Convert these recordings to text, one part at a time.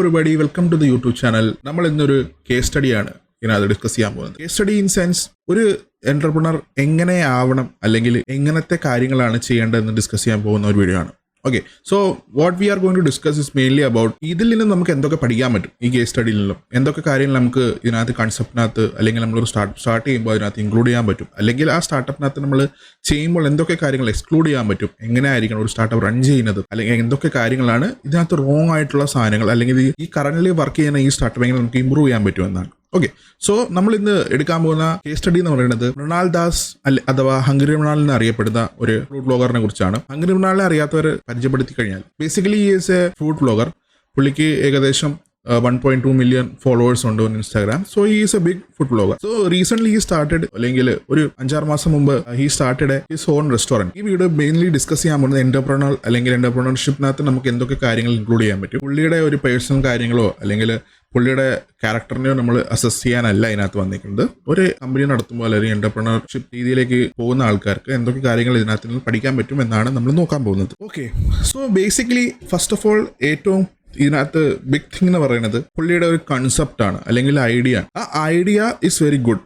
everybody, welcome to the YouTube channel. നമ്മൾ ഇന്നൊരു case സ്റ്റഡിയാണ് ഇതിനകത്ത് ഡിസ്കസ് ചെയ്യാൻ പോകുന്നത്. കേസ് സ്റ്റഡി ഇൻ സെൻസ് ഒരു എന്റർപ്രണർ എങ്ങനെ ആവണം അല്ലെങ്കിൽ എങ്ങനത്തെ കാര്യങ്ങളാണ് ചെയ്യേണ്ടതെന്ന് ഡിസ്കസ് ചെയ്യാൻ പോകുന്ന ഒരു വീഡിയോ ആണ്. Okay, so what we are going to discuss is mainly about ഇതിൽ നിന്ന് നമുക്ക് എന്തൊക്കെ പഠിക്കാൻ പറ്റും, ഈ കേസ് സ്റ്റഡിയിൽ നിന്നും എന്തൊക്കെ കാര്യങ്ങൾ നമുക്ക് ഇതിനകത്ത് കൺസെപ്റ്റിനകത്ത് അല്ലെങ്കിൽ നമ്മളൊരു സ്റ്റാർട്ട് ചെയ്യുമ്പോൾ അതിനകത്ത് ഇൻക്ലൂഡ് ചെയ്യാൻ പറ്റും, അല്ലെങ്കിൽ ആ സ്റ്റാർട്ടപ്പിനകത്ത് നമ്മൾ ചെയ്യുമ്പോൾ എന്തൊക്കെ കാര്യങ്ങൾ എക്സ്ക്ലൂഡ് ചെയ്യാൻ പറ്റും, എങ്ങനെ ആയിരിക്കണം ഒരു സ്റ്റാർട്ടപ്പ് റൺ ചെയ്യുന്നത്, അല്ലെങ്കിൽ എന്തൊക്കെ കാര്യങ്ങളാണ് ഇതിനകത്ത് റോങ് ആയിട്ടുള്ള സാധനങ്ങൾ, അല്ലെങ്കിൽ ഈ കറന്റ് വർക്ക് ചെയ്യുന്ന ഈ സ്റ്റാർട്ടപ്പ് എങ്ങനെ നമുക്ക് ഇമ്പ്രൂവ് ചെയ്യാൻ പറ്റുമെന്നാണ്. ഓക്കെ, സോ നമ്മൾ ഇന്ന് എടുക്കാൻ പോകുന്ന കേസ് സ്റ്റഡി എന്ന് പറയുന്നത് മൃണാൽ ദാസ് അഥവാ ഹംഗറി മൃണാൽ എന്ന് അറിയപ്പെടുന്ന ഒരു ഫ്രൂട്ട് ബ്ലോഗറിനെ കുറിച്ചാണ്. ഹംഗറി മൃണാലിനെ അറിയാത്തവർ പരിചയപ്പെടുത്തി കഴിഞ്ഞാൽ ബേസിക്കലി ഈ ഈസ് എ ഫ്രൂട്ട് ബ്ലോഗർ. പുള്ളിക്ക് ഏകദേശം 1.2 million ഫോളോവേഴ്സ് ഉണ്ട് on Instagram. So he is a big food blogger. So recent he started, അല്ലെങ്കിൽ ഒരു 5-6 മാസം മുമ്പ് he started his own restaurant. ഈ വീഡിയോ മെയിൻലി ഡിസ്കസ് ചെയ്യാൻ പോകുന്നത് എന്റർപ്രണർ അല്ലെങ്കിൽ എന്റർപ്രണർഷിപ്പിനകത്ത് നമുക്ക് എന്തൊക്കെ കാര്യങ്ങൾ ഇൻക്ലൂഡ് ചെയ്യാൻ പറ്റും. പുള്ളിയുടെ ഒരു പേഴ്സണൽ കാര്യങ്ങളോ അല്ലെങ്കിൽ പുള്ളിയുടെ ക്യാരക്ടറിനെയോ നമ്മൾ അസസ് ചെയ്യാനല്ല ഇതിനകത്ത് വന്നിരിക്കുന്നത്. ഒരു കമ്പനി നടത്തുമ്പോൾ അല്ലെങ്കിൽ എന്റർപ്രണർഷിപ്പ് രീതിയിലേക്ക് പോകുന്ന ആൾക്കാർക്ക് എന്തൊക്കെ കാര്യങ്ങൾ ഇതിനകത്ത് നിന്ന് പഠിക്കാൻ പറ്റും എന്നാണ് നമ്മൾ നോക്കാൻ പോകുന്നത്. Okay, so basically first of all ഏറ്റവും ഇതിനകത്ത് ബിഗ് തിങ് എന്ന് പറയുന്നത് പുള്ളിയുടെ ഒരു കൺസെപ്റ്റാണ് അല്ലെങ്കിൽ ഐഡിയ. ആ idea is very good.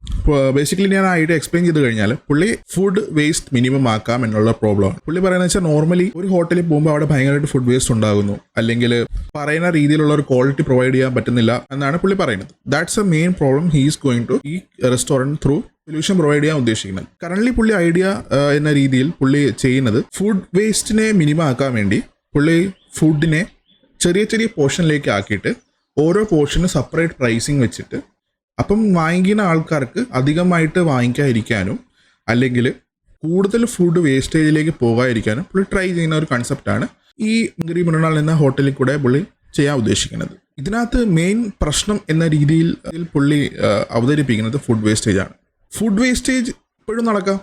Basically ഞാൻ ഐഡിയ എക്സ്പ്ലെയിൻ ചെയ്ത് കഴിഞ്ഞാൽ പുള്ളി ഫുഡ് വേസ്റ്റ് മിനിമം ആക്കാം എന്നുള്ള പ്രോബ്ലമാണ്. പുള്ളി പറയുന്നത് വെച്ചാൽ നോർമലി ഒരു ഹോട്ടലിൽ പോകുമ്പോൾ അവിടെ ഭയങ്കരമായിട്ട് ഫുഡ് വേസ്റ്റ് ഉണ്ടാകുന്നു, അല്ലെങ്കിൽ പറയുന്ന രീതിയിലുള്ള ഒരു ക്വാളിറ്റി പ്രൊവൈഡ് ചെയ്യാൻ പറ്റുന്നില്ല എന്നാണ് പുള്ളി പറയുന്നത്. That's a main problem he is going to ഈ റെസ്റ്റോറൻറ്റ് ത്രൂ സൊല്യൂഷൻ പ്രൊവൈഡ് ചെയ്യാൻ ഉദ്ദേശിക്കുന്നത്. കറന്റ് പുള്ളി ഐഡിയ എന്ന രീതിയിൽ പുള്ളി ചെയ്യുന്നത് ഫുഡ് വേസ്റ്റിനെ മിനിമം ആക്കാൻ വേണ്ടി പുള്ളി ഫുഡിനെ ചെറിയ ചെറിയ പോർഷനിലേക്ക് ആക്കിയിട്ട് ഓരോ പോർഷന് സെപ്പറേറ്റ് പ്രൈസിങ് വെച്ചിട്ട് അപ്പം വാങ്ങിക്കുന്ന ആൾക്കാർക്ക് അധികമായിട്ട് വാങ്ങിക്കാതിരിക്കാനും അല്ലെങ്കിൽ കൂടുതൽ ഫുഡ് വേസ്റ്റേജിലേക്ക് പോകാതിരിക്കാനും പുള്ളി ട്രൈ ചെയ്യുന്ന ഒരു കൺസെപ്റ്റാണ് ഈ ഹംഗറി മൃണാൽ എന്ന ഹോട്ടലിൽ കൂടെ പുള്ളി ചെയ്യാൻ ഉദ്ദേശിക്കുന്നത്. ഇതിനകത്ത് മെയിൻ പ്രശ്നം എന്ന രീതിയിൽ പുള്ളി അവതരിപ്പിക്കുന്നത് ഫുഡ് വേസ്റ്റേജ് ആണ്. ഫുഡ് വേസ്റ്റേജ് ഇപ്പോഴും നടക്കാം.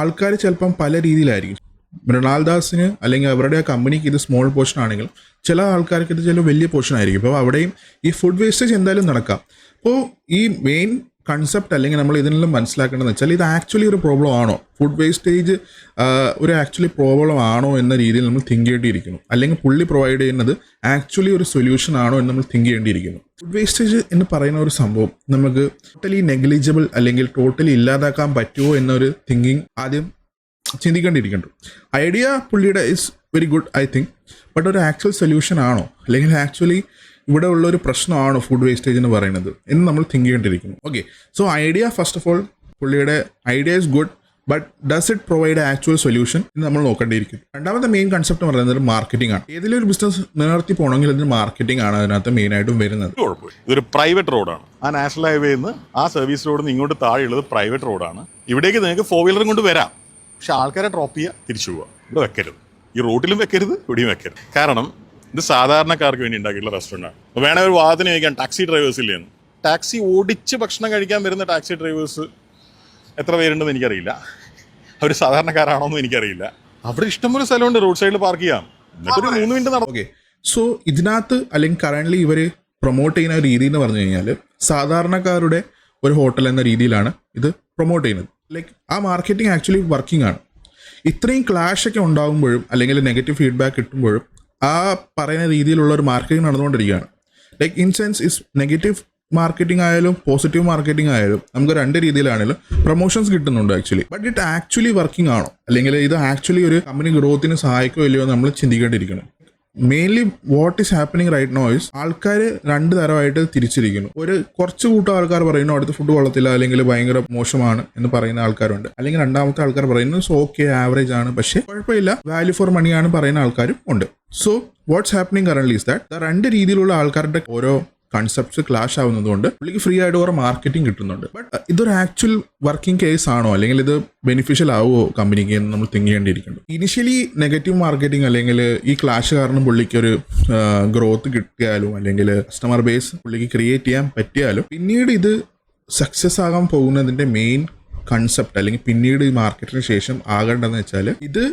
ആൾക്കാർ ചിലപ്പം പല രീതിയിലായിരിക്കും. മൃണാൽ ദാസിന് അല്ലെങ്കിൽ അവരുടെ ആ കമ്പനിക്ക് ഇത് സ്മോൾ പോർഷൻ ആണെങ്കിൽ ചില ആൾക്കാർക്ക് ഇത് ചില വലിയ പോർഷൻ ആയിരിക്കും. അപ്പോൾ അവിടെയും ഈ ഫുഡ് വേസ്റ്റേജ് എന്തായാലും നടക്കാം. അപ്പോൾ ഈ മെയിൻ കൺസെപ്റ്റ് അല്ലെങ്കിൽ നമ്മൾ ഇതിനെല്ലാം മനസ്സിലാക്കേണ്ടതെന്ന് വെച്ചാൽ ഇത് ആക്ച്വലി ഒരു പ്രോബ്ലം ആണോ, ഫുഡ് വേസ്റ്റേജ് ഒരു ആക്ച്വലി പ്രോബ്ലം ആണോ എന്ന രീതിയിൽ നമ്മൾ തിങ്ക് ചെയ്യേണ്ടിയിരിക്കുന്നു. അല്ലെങ്കിൽ പുള്ളി പ്രൊവൈഡ് ചെയ്യുന്നത് ആക്ച്വലി ഒരു സൊല്യൂഷൻ ആണോ എന്ന് നമ്മൾ തിങ്ക് ചെയ്യേണ്ടിയിരിക്കുന്നു. ഫുഡ് വേസ്റ്റേജ് എന്ന് പറയുന്ന ഒരു സംഭവം നമുക്ക് ടോട്ടലി നെഗ്ലിജിബിൾ അല്ലെങ്കിൽ ടോട്ടലി ഇല്ലാതാക്കാൻ പറ്റുമോ എന്നൊരു തിങ്കിങ് ആദ്യം ചിന്തിക്കേണ്ടിയിരിക്കുന്നു. ഐഡിയ പുള്ളിയുടെ is very good I think, but ഒരു ആക്ച്വൽ സൊല്യൂഷൻ ആണോ അല്ലെങ്കിൽ ആക്ച്വലി ഇവിടെ ഉള്ള ഒരു പ്രശ്നമാണോ ഫുഡ് വേസ്റ്റേജ് എന്ന് പറയുന്നത് എന്ന് നമ്മൾ തിങ്ക് ചെയ്യേണ്ടിയിരിക്കുന്നു. Okay, so idea first of all പുള്ളിയുടെ idea is good, but does it provide actual solution എന്ന് നമ്മൾ നോക്കേണ്ടിയിരിക്കുന്നു. രണ്ടാമത്തെ മെയിൻ കൺസെപ്റ്റ് എന്ന് പറയുന്നത് മാർക്കറ്റിംഗ് ആണ്. ഏതെങ്കിലും ഒരു ബിസിനസ് നിലനിർത്തി പോകണമെങ്കിൽ അതിന് മാർക്കറ്റിംഗ് ആണ് അതിനകത്ത് മെയിൻ ആയിട്ടും വരുന്നത്. ഇതൊരു പ്രൈവറ്റ് റോഡാണ്. ആ നാഷണൽ ഹൈവേയിൽ നിന്ന് ആ സർവീസ് റോഡിൽ നിന്ന് ഇങ്ങോട്ട് താഴെയുള്ളത് പ്രൈവറ്റ് റോഡാണ്. ഇവിടേക്ക് നിങ്ങൾക്ക് 4-wheeലറും കൊണ്ട് വരാം, പക്ഷെ ആൾക്കാരെ ഡ്രോപ്പ് ചെയ്യുക, തിരിച്ചു പോവുക. ഇവിടെ വെക്കരുത്, ഈ റോട്ടിലും വെക്കരുത്, ഇവിടെയും വെക്കരുത്. കാരണം ഇത് സാധാരണക്കാർക്ക് വേണ്ടി ഉണ്ടാക്കിയിട്ടുള്ള റെസ്റ്റോറൻ്റ് ആണ്. വേണേ ഒരു വാദത്തിന് ചോദിക്കാം, ടാക്സി ഡ്രൈവേഴ്സ് ഇല്ലേന്ന്. ടാക്സി ഓടിച്ച് ഭക്ഷണം കഴിക്കാൻ വരുന്ന ടാക്സി ഡ്രൈവേഴ്സ് എത്ര പേരുണ്ടെന്ന് എനിക്കറിയില്ല. അവർ സാധാരണക്കാരാണോന്നും എനിക്കറിയില്ല. അവിടെ ഇഷ്ടംപോലെ സ്ഥലമുണ്ട് റോഡ് സൈഡിൽ പാർക്ക് ചെയ്യാം, എന്നിട്ടൊരു 3 മിനിറ്റ് നടക്കും. ഓക്കെ, സോ ഇതിനകത്ത് അല്ലെങ്കിൽ കറൻ്റ്ലി ഇവർ പ്രൊമോട്ട് ചെയ്യുന്ന രീതി എന്ന് പറഞ്ഞു കഴിഞ്ഞാൽ സാധാരണക്കാരുടെ ഒരു ഹോട്ടൽ എന്ന രീതിയിലാണ് ഇത് പ്രൊമോട്ട് ചെയ്യുന്നത്. ലൈക്ക് ആ മാർക്കറ്റിംഗ് ആക്ച്വലി വർക്കിംഗ് ആണ്. ഇത്രയും ക്ലാഷ് ഒക്കെ ഉണ്ടാകുമ്പോഴും അല്ലെങ്കിൽ നെഗറ്റീവ് ഫീഡ്ബാക്ക് കിട്ടുമ്പോഴും ആ പറയുന്ന രീതിയിലുള്ള ഒരു മാർക്കറ്റിംഗ് നടന്നുകൊണ്ടിരിക്കുകയാണ്. Like in sense is negative marketing ആയാലും പോസിറ്റീവ് മാർക്കറ്റിംഗ് ആയാലും നമുക്ക് 2 രീതിയിലാണെങ്കിലും പ്രൊമോഷൻസ് കിട്ടുന്നുണ്ട് actually. But it actually working ആണോ അല്ലെങ്കിൽ ഇത് ആക്ച്വലി ഒരു കമ്പനി ഗ്രോത്തിന് സഹായിക്കോ ഇല്ലയോ എന്ന് നമ്മൾ ചിന്തിക്കേണ്ടിയിരിക്കണം. Mainly what is happening right now is ആൾക്കാർ 2 തരമായിട്ട് തിരിച്ചിരിക്കുന്നു. ഒരു കുറച്ച് കൂട്ടം ആൾക്കാർ പറയുന്നു അടുത്ത് ഫുഡ് കൊള്ളത്തില്ല അല്ലെങ്കിൽ ഭയങ്കര മോശമാണ് എന്ന് പറയുന്ന ആൾക്കാരുണ്ട്. അല്ലെങ്കിൽ രണ്ടാമത്തെ ആൾക്കാർ പറയുന്നത് സോ ഓക്കെ ആവറേജ് ആണ് പക്ഷേ കുഴപ്പമില്ല, വാല്യൂ ഫോർ മണി ആണ് പറയുന്ന ആൾക്കാരും ഉണ്ട്. So what's happening currently is that 2 രീതിയിലുള്ള ആൾക്കാരുടെ ഓരോ കൺസെപ്റ്റ്സ് ക്ലാഷ് ആവുന്നതുകൊണ്ട് പുള്ളിക്ക് ഫ്രീ ആയിട്ട് കുറെ മാർക്കറ്റിംഗ് കിട്ടുന്നുണ്ട്. ബട്ട് ഇതൊരു ആക്ച്വൽ വർക്കിംഗ് കേസ് ആണോ അല്ലെങ്കിൽ ഇത് ബെനിഫിഷ്യൽ ആവുമോ കമ്പനിക്ക് എന്ന് നമ്മൾ തിങ്ക് ചെയ്യേണ്ടിയിരിക്കുന്നു. ഇനിഷ്യലി നെഗറ്റീവ് മാർക്കറ്റിംഗ് അല്ലെങ്കിൽ ഈ ക്ലാഷ് കാരണം പുള്ളിക്ക് ഒരു ഗ്രോത്ത് കിട്ടിയാലും അല്ലെങ്കിൽ കസ്റ്റമർ ബേസ് പുള്ളിക്ക് ക്രിയേറ്റ് ചെയ്യാൻ പറ്റിയാലും പിന്നീട് ഇത് സക്സസ് ആകാൻ പോകുന്നതിൻ്റെ മെയിൻ കൺസെപ്റ്റ് അല്ലെങ്കിൽ പിന്നീട് ഈ മാർക്കറ്റിന് ശേഷം ആകേണ്ടതെന്ന് വെച്ചാൽ ഇത്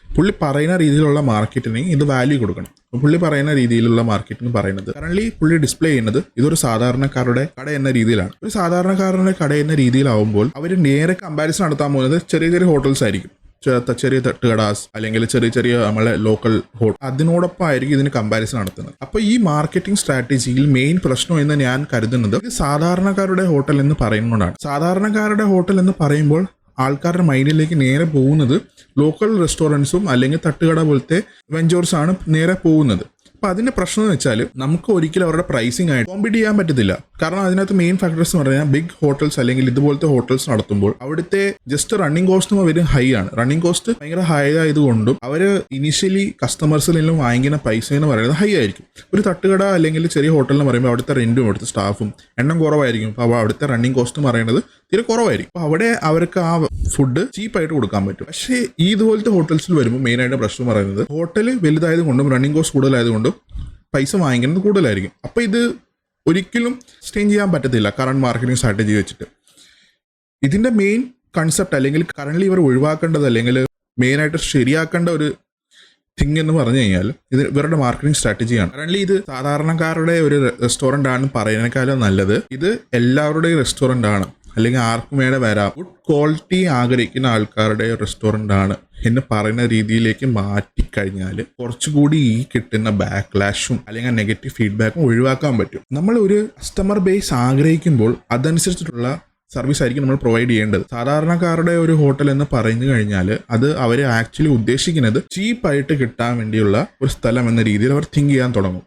പുള്ളി പറയുന്ന രീതിയിലുള്ള മാർക്കറ്റിന് ഇത് വാല്യൂ കൊടുക്കണം. പുള്ളി പറയുന്ന രീതിയിലുള്ള മാർക്കറ്റ് എന്ന് പറയുന്നത് കറന്റ്ലി പുള്ളി ഡിസ്പ്ലേ ചെയ്യുന്നത് ഇതൊരു സാധാരണക്കാരുടെ കട എന്ന രീതിയിലാണ്. ഒരു സാധാരണക്കാരുടെ കട എന്ന രീതിയിലാവുമ്പോൾ അവർ നേരെ കമ്പാരിസൺ നടത്താൻ പോകുന്നത് ചെറിയ ചെറിയ ഹോട്ടൽസ് ആയിരിക്കും. ചെറിയ തട്ടുകടാസ് അല്ലെങ്കിൽ ചെറിയ ചെറിയ നമ്മളെ ലോക്കൽ ഹോട്ടൽ അതിനോടൊപ്പം ആയിരിക്കും ഇതിന് കമ്പാരിസൺ നടത്തുന്നത്. അപ്പോൾ ഈ മാർക്കറ്റിംഗ് സ്ട്രാറ്റജിയിൽ മെയിൻ പ്രശ്നം എന്ന് ഞാൻ കരുതുന്നത് ഇത് സാധാരണക്കാരുടെ ഹോട്ടൽ എന്ന് പറയുന്നതുകൊണ്ടാണ്. സാധാരണക്കാരുടെ ഹോട്ടൽ എന്ന് പറയുമ്പോൾ ആൾക്കാരുടെ മൈൻഡിലേക്ക് നേരെ പോകുന്നത് ലോക്കൽ റെസ്റ്റോറൻറ്റ്സും അല്ലെങ്കിൽ തട്ടുകട പോലത്തെ വെഞ്ചേഴ്സ് ആണ് നേരെ പോകുന്നത്. അപ്പോൾ അതിൻ്റെ പ്രശ്നം എന്ന് വെച്ചാൽ നമുക്ക് ഒരിക്കലും അവരുടെ പ്രൈസിംഗ് ആയിട്ട് കോമ്പീറ്റ് ചെയ്യാൻ പറ്റത്തില്ല. കാരണം അതിനകത്ത് മെയിൻ ഫാക്ടേഴ്സ് എന്ന് പറഞ്ഞാൽ ബിഗ് ഹോട്ടൽസ് അല്ലെങ്കിൽ ഇതുപോലത്തെ ഹോട്ടൽസ് നടത്തുമ്പോൾ അവിടുത്തെ ജസ്റ്റ് റണ്ണിങ് കോസ്റ്റ് വരും ഹൈ ആണ്. റണ്ണിങ് കോസ്റ്റ് ഭയങ്കര ഹൈ ആയതുകൊണ്ടും അവർ ഇനിഷ്യലി കസ്റ്റമേഴ്സിൽ നിന്നും വാങ്ങിക്കുന്ന പൈസ എന്ന് പറയുന്നത് ഹൈ ആയിരിക്കും. ഒരു തട്ടുകട അല്ലെങ്കിൽ ചെറിയ ഹോട്ടൽ എന്ന് പറയുമ്പോൾ അവിടുത്തെ റെന്റും അവിടുത്തെ സ്റ്റാഫും എണ്ണം കുറവായിരിക്കും. അപ്പോൾ അവിടുത്തെ റണ്ണിങ് കോസ്റ്റ് എന്ന് പറയുന്നത് തീരെ കുറവായിരിക്കും. അപ്പോൾ അവിടെ അവർക്ക് ആ ഫുഡ് ചീപ്പായിട്ട് കൊടുക്കാൻ പറ്റും. പക്ഷേ ഈ ഇതുപോലത്തെ ഹോട്ടൽസിൽ വരുമ്പോൾ മെയിനായിട്ട് പ്രശ്നം പറയുന്നത് ഹോട്ടൽ വലുതായത് കൊണ്ടും റണ്ണിങ് കോസ്റ്റ് കൂടുതലായതുകൊണ്ടും പൈസ വാങ്ങിക്കുന്നത് കൂടുതലായിരിക്കും. അപ്പോൾ ഇത് ഒരിക്കലും സ്റ്റെയിൻ ചെയ്യാൻ പറ്റത്തില്ല കറണ്ട് മാർക്കറ്റിംഗ് സ്ട്രാറ്റജി വെച്ചിട്ട്. ഇതിൻ്റെ മെയിൻ കൺസെപ്റ്റ് അല്ലെങ്കിൽ കറണ്ട്ലി ഇവർ ഒഴിവാക്കേണ്ടത് അല്ലെങ്കിൽ മെയിനായിട്ട് ശരിയാക്കേണ്ട ഒരു തിങ് എന്ന് പറഞ്ഞു കഴിഞ്ഞാൽ ഇത് ഇവരുടെ മാർക്കറ്റിംഗ് സ്ട്രാറ്റജിയാണ്. കറണ്ട്ലി ഇത് സാധാരണക്കാരുടെ ഒരു റെസ്റ്റോറൻ്റ് ആണ് പറയുന്നതിനേക്കാളും നല്ലത് ഇത് എല്ലാവരുടെയും റെസ്റ്റോറൻ്റ് ആണ്, അല്ലെങ്കിൽ ആർക്കും വേണേ വരാം, ഗുഡ് ക്വാളിറ്റി ആഗ്രഹിക്കുന്ന ആൾക്കാരുടെ റെസ്റ്റോറൻ്റ് ആണ് എന്ന് പറയുന്ന രീതിയിലേക്ക് മാറ്റിക്കഴിഞ്ഞാൽ കുറച്ചുകൂടി ഈ കിട്ടുന്ന ബാക്ക്ലാഷും അല്ലെങ്കിൽ നെഗറ്റീവ് ഫീഡ്ബാക്കും ഒഴിവാക്കാൻ പറ്റും. നമ്മൾ ഒരു കസ്റ്റമർ ബേസ് ആഗ്രഹിക്കുമ്പോൾ അതനുസരിച്ചിട്ടുള്ള സർവീസ് ആയിരിക്കും നമ്മൾ പ്രൊവൈഡ് ചെയ്യേണ്ടത്. സാധാരണക്കാരുടെ ഒരു ഹോട്ടൽ എന്ന് പറഞ്ഞു കഴിഞ്ഞാൽ അത് അവർ ആക്ച്വലി ഉദ്ദേശിക്കുന്നത് ചീപ്പായിട്ട് കിട്ടാൻ വേണ്ടിയുള്ള ഒരു സ്ഥലം എന്ന രീതിയിൽ അവർ തിങ്ക് ചെയ്യാൻ തുടങ്ങും.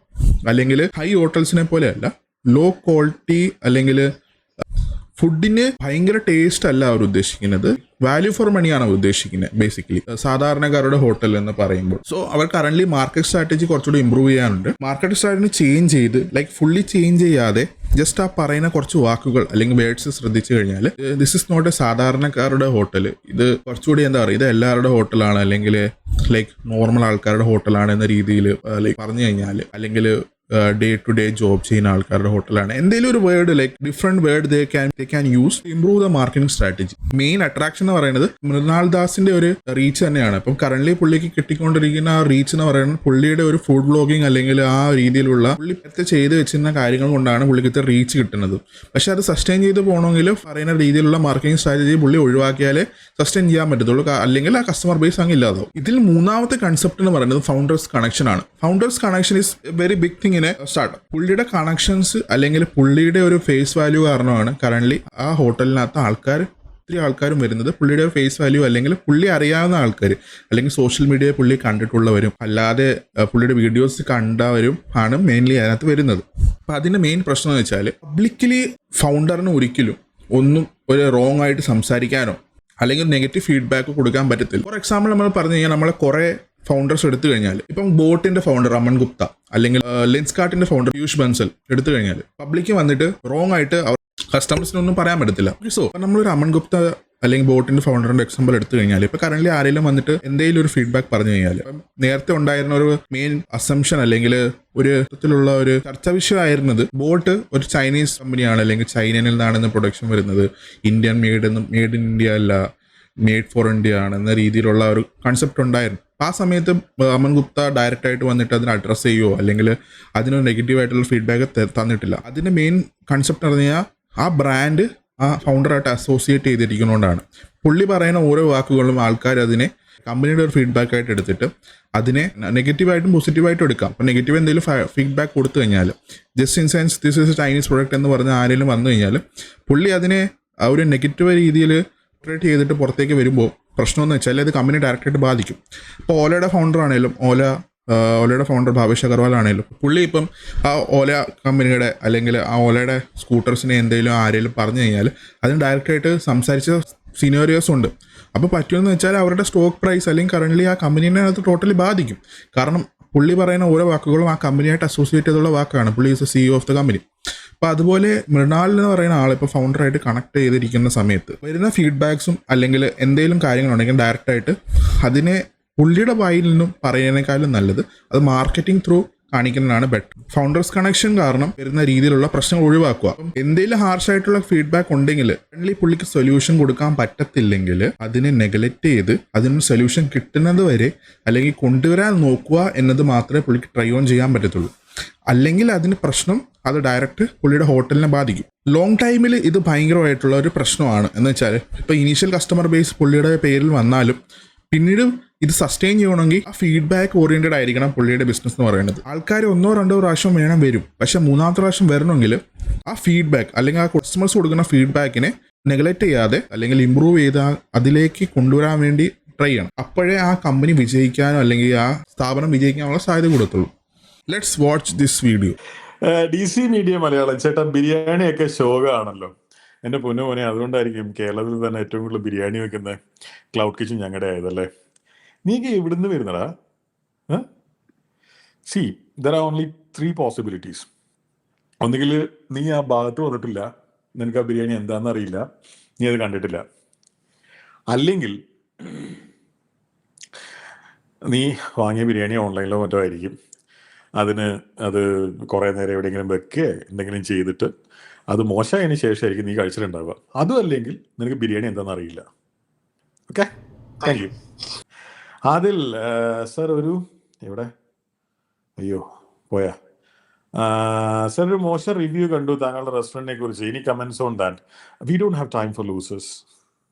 അല്ലെങ്കിൽ ഹൈ ഹോട്ടൽസിനെ പോലെയല്ല, ലോ ക്വാളിറ്റി അല്ലെങ്കിൽ ഫുഡിന് ഭയങ്കര ടേസ്റ്റ് അല്ല അവർ ഉദ്ദേശിക്കുന്നത്, വാല്യൂ ഫോർ മണിയാണ് അവർ ഉദ്ദേശിക്കുന്നത് ബേസിക്കലി സാധാരണക്കാരുടെ ഹോട്ടൽ എന്ന് പറയുമ്പോൾ. സോ അവർ കറന്റ് മാർക്കറ്റ് സ്ട്രാറ്റജി കുറച്ചുകൂടി ഇമ്പ്രൂവ് ചെയ്യാനുണ്ട്. മാർക്കറ്റ് സ്ട്രാറ്റജി ചേഞ്ച് ചെയ്ത് ലൈക്ക് ഫുള്ളി ചേഞ്ച് ചെയ്യാതെ ജസ്റ്റ് ആ പറയുന്ന കുറച്ച് വാക്കുകൾ അല്ലെങ്കിൽ വേർഡ്സ് ശ്രദ്ധിച്ചു കഴിഞ്ഞാൽ ദിസ് ഇസ് നോട്ട് എ സാധാരണക്കാരുടെ ഹോട്ടൽ, ഇത് കുറച്ചുകൂടി എന്താ പറയുക ഇത് എല്ലാവരുടെ ഹോട്ടലാണ് അല്ലെങ്കിൽ ലൈക്ക് നോർമൽ ആൾക്കാരുടെ ഹോട്ടലാണ് എന്ന രീതിയിൽ ലൈക്ക് പറഞ്ഞു കഴിഞ്ഞാൽ അല്ലെങ്കിൽ ഡേ ടു ഡേ ജോബ് ചെയ്യുന്ന ആൾക്കാരുടെ ഹോട്ടലാണ് എന്തെങ്കിലും ഒരു word like different word they can use improve the marketing strategy. Main attraction എന്ന് പറയുന്നത് മൃണാൽ ദാസിന്റെ ഒരു റീച്ച് തന്നെയാണ്. അപ്പം കറന്റ് പുള്ളിക്ക് കിട്ടിക്കൊണ്ടിരിക്കുന്ന ആ റീച്ച് എന്ന് പറയുന്നത് പുള്ളിയുടെ ഒരു ഫുഡ് ബ്ലോഗിങ് അല്ലെങ്കിൽ ആ രീതിയിലുള്ള പുള്ളി നേരത്തെ ചെയ്ത് വെച്ചിരുന്ന കാര്യങ്ങൾ കൊണ്ടാണ് പുള്ളിക്ക് റീച്ച് കിട്ടുന്നത്. പക്ഷെ അത് സസ്റ്റെയിൻ ചെയ്ത് പോകണമെങ്കിൽ പറയുന്ന രീതിയിലുള്ള മാർക്കറ്റിംഗ് സ്ട്രാറ്റജി പുള്ളി ഒഴിവാക്കിയാലേ സസ്റ്റെയിൻ ചെയ്യാൻ പറ്റത്തുള്ളൂ, അല്ലെങ്കിൽ ആ കസ്റ്റമർ ബേസ് അങ്ങ് ഇല്ലാതാവും. ഇതിൽ മൂന്നാമത്തെ കൺസെപ്റ്റ് എന്ന് പറയുന്നത് ഫൗണ്ടേഴ്സ് കണക്ഷൻ ആണ്. Founders connection is very big thing start. പുള്ളിയുടെ കണക്ഷൻസ് അല്ലെങ്കിൽ പുള്ളിയുടെ ഒരു ഫേസ് വാല്യൂ കാരണമാണ് കറന്റ് ആ ഹോട്ടലിനകത്ത് ഒത്തിരി ആൾക്കാരും വരുന്നത്. പുള്ളിയുടെ ഫേസ് വാല്യൂ അല്ലെങ്കിൽ പുള്ളി അറിയാവുന്ന ആൾക്കാർ അല്ലെങ്കിൽ സോഷ്യൽ മീഡിയയിൽ പുള്ളി കണ്ടിട്ടുള്ളവരും അല്ലാതെ പുള്ളിയുടെ വീഡിയോസ് കണ്ടവരും ആണ് മെയിൻലി അതിനകത്ത് വരുന്നത്. അപ്പം അതിൻ്റെ മെയിൻ പ്രശ്നം എന്ന് വെച്ചാൽ പബ്ലിക്കലി ഫൗണ്ടറിന് ഒരിക്കലും ഒന്നും ഒരു റോങ് ആയിട്ട് സംസാരിക്കാനോ അല്ലെങ്കിൽ നെഗറ്റീവ് ഫീഡ്ബാക്ക് കൊടുക്കാൻ പറ്റത്തില്ല. ഫോർ എക്സാമ്പിൾ നമ്മൾ പറഞ്ഞു കഴിഞ്ഞാൽ നമ്മളെ കുറേ ഫൗണ്ടേഴ്സ് എടുത്തു കഴിഞ്ഞാൽ ഇപ്പം ബോട്ടിന്റെ ഫൗണ്ടർ അമൻ ഗുപ്ത അല്ലെങ്കിൽ ലെൻസ്കാർട്ടിന്റെ ഫൗണ്ടർ പീയൂഷ് ബൻസൽ എടുത്തു കഴിഞ്ഞാൽ പബ്ലിക്ക് വന്നിട്ട് റോങ് ആയിട്ട് അവർ കസ്റ്റമേഴ്സിനൊന്നും പറയാൻ പറ്റത്തില്ല. സോ നമ്മളൊരു അമൻ ഗുപ്ത അല്ലെങ്കിൽ ബോട്ടിന്റെ ഫൗണ്ടറിന്റെ എക്സാമ്പിൾ എടുത്തു കഴിഞ്ഞാൽ ഇപ്പൊ കറന്റ് ആരെങ്കിലും വന്നിട്ട് എന്തെങ്കിലും ഒരു ഫീഡ്ബാക്ക് പറഞ്ഞു കഴിഞ്ഞാൽ നേരത്തെ ഉണ്ടായിരുന്ന ഒരു മെയിൻ അസംഷൻ അല്ലെങ്കിൽ ഒരു തരത്തിലുള്ള ഒരു ചർച്ചാ വിഷയമായിരുന്നത് ബോട്ട് ഒരു ചൈനീസ് കമ്പനിയാണ് അല്ലെങ്കിൽ ചൈനയിൽ നിന്നാണ് പ്രൊഡക്ഷൻ വരുന്നത്, ഇന്ത്യൻ മെയ്ഡ് ഇൻ ഇന്ത്യ അല്ല, മെയ്ഡ് ഫോർ ഇന്ത്യ ആണെന്ന രീതിയിലുള്ള ഒരു കൺസെപ്റ്റ് ഉണ്ടായിരുന്നു. ആ സമയത്ത് അമൻ ഗുപ്ത ഡയറക്റ്റ് ആയിട്ട് വന്നിട്ട് അതിനെ അഡ്രസ്സ് ചെയ്യുമോ അല്ലെങ്കിൽ അതിനൊരു നെഗറ്റീവായിട്ടുള്ള ഫീഡ്ബാക്ക് തന്നിട്ടില്ല. അതിൻ്റെ മെയിൻ കൺസെപ്റ്റ് എന്ന് പറഞ്ഞാൽ ആ ബ്രാൻഡ് ആ ഫൗണ്ടറായിട്ട് അസോസിയേറ്റ് ചെയ്തിരിക്കുന്നതുകൊണ്ടാണ്. പുള്ളി പറയുന്ന ഓരോ വാക്കുകളും ആൾക്കാർ അതിനെ കമ്പനിയുടെ ഒരു ഫീഡ്ബാക്ക് ആയിട്ട് എടുത്തിട്ട് അതിനെ നെഗറ്റീവായിട്ടും പോസിറ്റീവായിട്ടും എടുക്കാം. അപ്പോൾ നെഗറ്റീവ് എന്തെങ്കിലും ഫീഡ്ബാക്ക് കൊടുത്തു കഴിഞ്ഞാൽ just in sense this is Chinese product എന്ന് പറഞ്ഞ് ആരെങ്കിലും വന്നു കഴിഞ്ഞാൽ പുള്ളി അതിനെ ആ ഒരു നെഗറ്റീവ് രീതിയിൽ ട്രീറ്റ് ചെയ്തിട്ട് പുറത്തേക്ക് വരുമ്പോൾ പ്രശ്നമെന്ന് വെച്ചാൽ അത് കമ്പനി ഡയറക്റ്റായിട്ട് ബാധിക്കും. ഇപ്പോൾ ഓലയുടെ ഫൗണ്ടർ ആണെങ്കിലും ഓലയുടെ ഫൗണ്ടർ ഭാവേഷ് അഗർവാൾ ആണെങ്കിലും പുള്ളി ഇപ്പം ആ ഓല കമ്പനിയുടെ അല്ലെങ്കിൽ ആ ഓലയുടെ സ്കൂട്ടേഴ്സിനെ എന്തെങ്കിലും ആരെങ്കിലും പറഞ്ഞു കഴിഞ്ഞാൽ അതിന് ഡയറക്റ്റായിട്ട് സംസാരിച്ച സിനേറിയോസ് ഉണ്ട്. അപ്പോൾ പറ്റുമെന്ന് വെച്ചാൽ അവരുടെ സ്റ്റോക്ക് പ്രൈസ് അല്ലെങ്കിൽ കറൻ്റ്ലി ആ കമ്പനീനെ അത് ടോട്ടലി ബാധിക്കും. കാരണം പുള്ളി പറയുന്ന ഓരോ വാക്കുകളും ആ കമ്പനിയായിട്ട് അസോസിയേറ്റ് ചെയ്തുള്ള വാക്കാണ്. പുള്ളി is CEO of the company. അപ്പോൾ അതുപോലെ മൃണാൽ എന്ന് പറയുന്ന ആളിപ്പോൾ ഫൗണ്ടറായിട്ട് കണക്ട് ചെയ്തിരിക്കുന്ന സമയത്ത് വരുന്ന ഫീഡ്ബാക്സും അല്ലെങ്കിൽ എന്തെങ്കിലും കാര്യങ്ങളുണ്ടെങ്കിൽ ഡയറക്റ്റായിട്ട് അതിനെ പുള്ളിയുടെ വായിൽ നിന്നും പറയുന്നതിനേക്കാളും നല്ലത് അത് മാർക്കറ്റിംഗ് ത്രൂ കാണിക്കുന്നതാണ് ബെറ്റർ. ഫൗണ്ടേഴ്സ് കണക്ഷൻ കാരണം വരുന്ന രീതിയിലുള്ള പ്രശ്നങ്ങൾ ഒഴിവാക്കുക. അപ്പം എന്തെങ്കിലും ഹാർഷായിട്ടുള്ള ഫീഡ്ബാക്ക് ഉണ്ടെങ്കിൽ പുള്ളിക്ക് സൊല്യൂഷൻ കൊടുക്കാൻ പറ്റത്തില്ലെങ്കിൽ അതിനെ നെഗ്ലക്റ്റ് ചെയ്ത് അതിന് സൊല്യൂഷൻ കിട്ടുന്നത് വരെ അല്ലെങ്കിൽ കൊണ്ടുവരാൻ നോക്കുക എന്നത് മാത്രമേ പുള്ളിക്ക് ട്രൈ ഓൺ ചെയ്യാൻ പറ്റത്തുള്ളൂ. അല്ലെങ്കിൽ അതിന് പ്രശ്നം അത് ഡയറക്റ്റ് പുള്ളിയുടെ ഹോട്ടലിനെ ബാധിക്കും. ലോങ് ടൈമിൽ ഇത് ഭയങ്കരമായിട്ടുള്ള ഒരു പ്രശ്നമാണ്. എന്ന് വെച്ചാൽ ഇപ്പോൾ ഇനീഷ്യൽ കസ്റ്റമർ ബേസ് പുള്ളിയുടെ പേരിൽ വന്നാലും പിന്നീട് ഇത് സസ്റ്റെയിൻ ചെയ്യണമെങ്കിൽ ആ ഫീഡ്ബാക്ക് ഓറിയന്റഡ് ആയിരിക്കണം പുള്ളിയുടെ ബിസിനസ് എന്ന് പറയുന്നത്. ആൾക്കാർ 1-2 പ്രാവശ്യം വരും, പക്ഷെ 3-ാമത്തെ പ്രാവശ്യം വരണമെങ്കിൽ ആ ഫീഡ്ബാക്ക് അല്ലെങ്കിൽ ആ കസ്റ്റമേഴ്സ് കൊടുക്കുന്ന ഫീഡ്ബാക്കിനെ നെഗ്ലക്റ്റ് ചെയ്യാതെ അല്ലെങ്കിൽ ഇമ്പ്രൂവ് ചെയ്ത് അതിലേക്ക് കൊണ്ടുവരാൻ വേണ്ടി ട്രൈ ചെയ്യണം. അപ്പോഴേ ആ കമ്പനി വിജയിക്കാനോ അല്ലെങ്കിൽ ആ സ്ഥാപനം വിജയിക്കാനുള്ള സാധ്യത കൊടുത്തുള്ളൂ. Let's watch this video. DC media Malayalam ചേട്ടാ, ബിരിയാണിയൊക്കെ ശോകമാണല്ലോ എൻ്റെ പൊന്നുമോനെ. അതുകൊണ്ടായിരിക്കും കേരളത്തിൽ തന്നെ ഏറ്റവും കൂടുതൽ ബിരിയാണി വെക്കുന്ന ക്ലൗഡ് കിച്ചൺ ഞങ്ങളുടെ ആയതല്ലേ. നീക്ക് എവിടുന്ന് വരുന്നടാ? See there are only 3 possibilities. ഒന്നുകിൽ നീ ആ ഭാഗത്ത് വന്നിട്ടില്ല, നിനക്ക് ആ ബിരിയാണി എന്താണെന്ന് അറിയില്ല, നീ അത് കണ്ടിട്ടില്ല. അല്ലെങ്കിൽ നീ വാങ്ങിയ ബിരിയാണി ഓൺലൈനിലോ മറ്റോ ആയിരിക്കും. അത് കുറേ നേരം എവിടെയെങ്കിലും വെക്കുക എന്തെങ്കിലും ചെയ്തിട്ട് അത് മോശമായതിനു ശേഷമായിരിക്കും നീ കഴിച്ചിട്ടുണ്ടാവുക. അതും അല്ലെങ്കിൽ നിനക്ക് ബിരിയാണി എന്താണെന്ന് അറിയില്ല. Okay, thank you. അതിൽ സർ ഒരു എവിടെ അയ്യോ പോയാ സർ ഒരു മോശം റിവ്യൂ കണ്ടു താങ്കളുടെ റെസ്റ്റോറൻറ്റിനെ കുറിച്ച്. ഇനി comments on that. We don't have time for losers.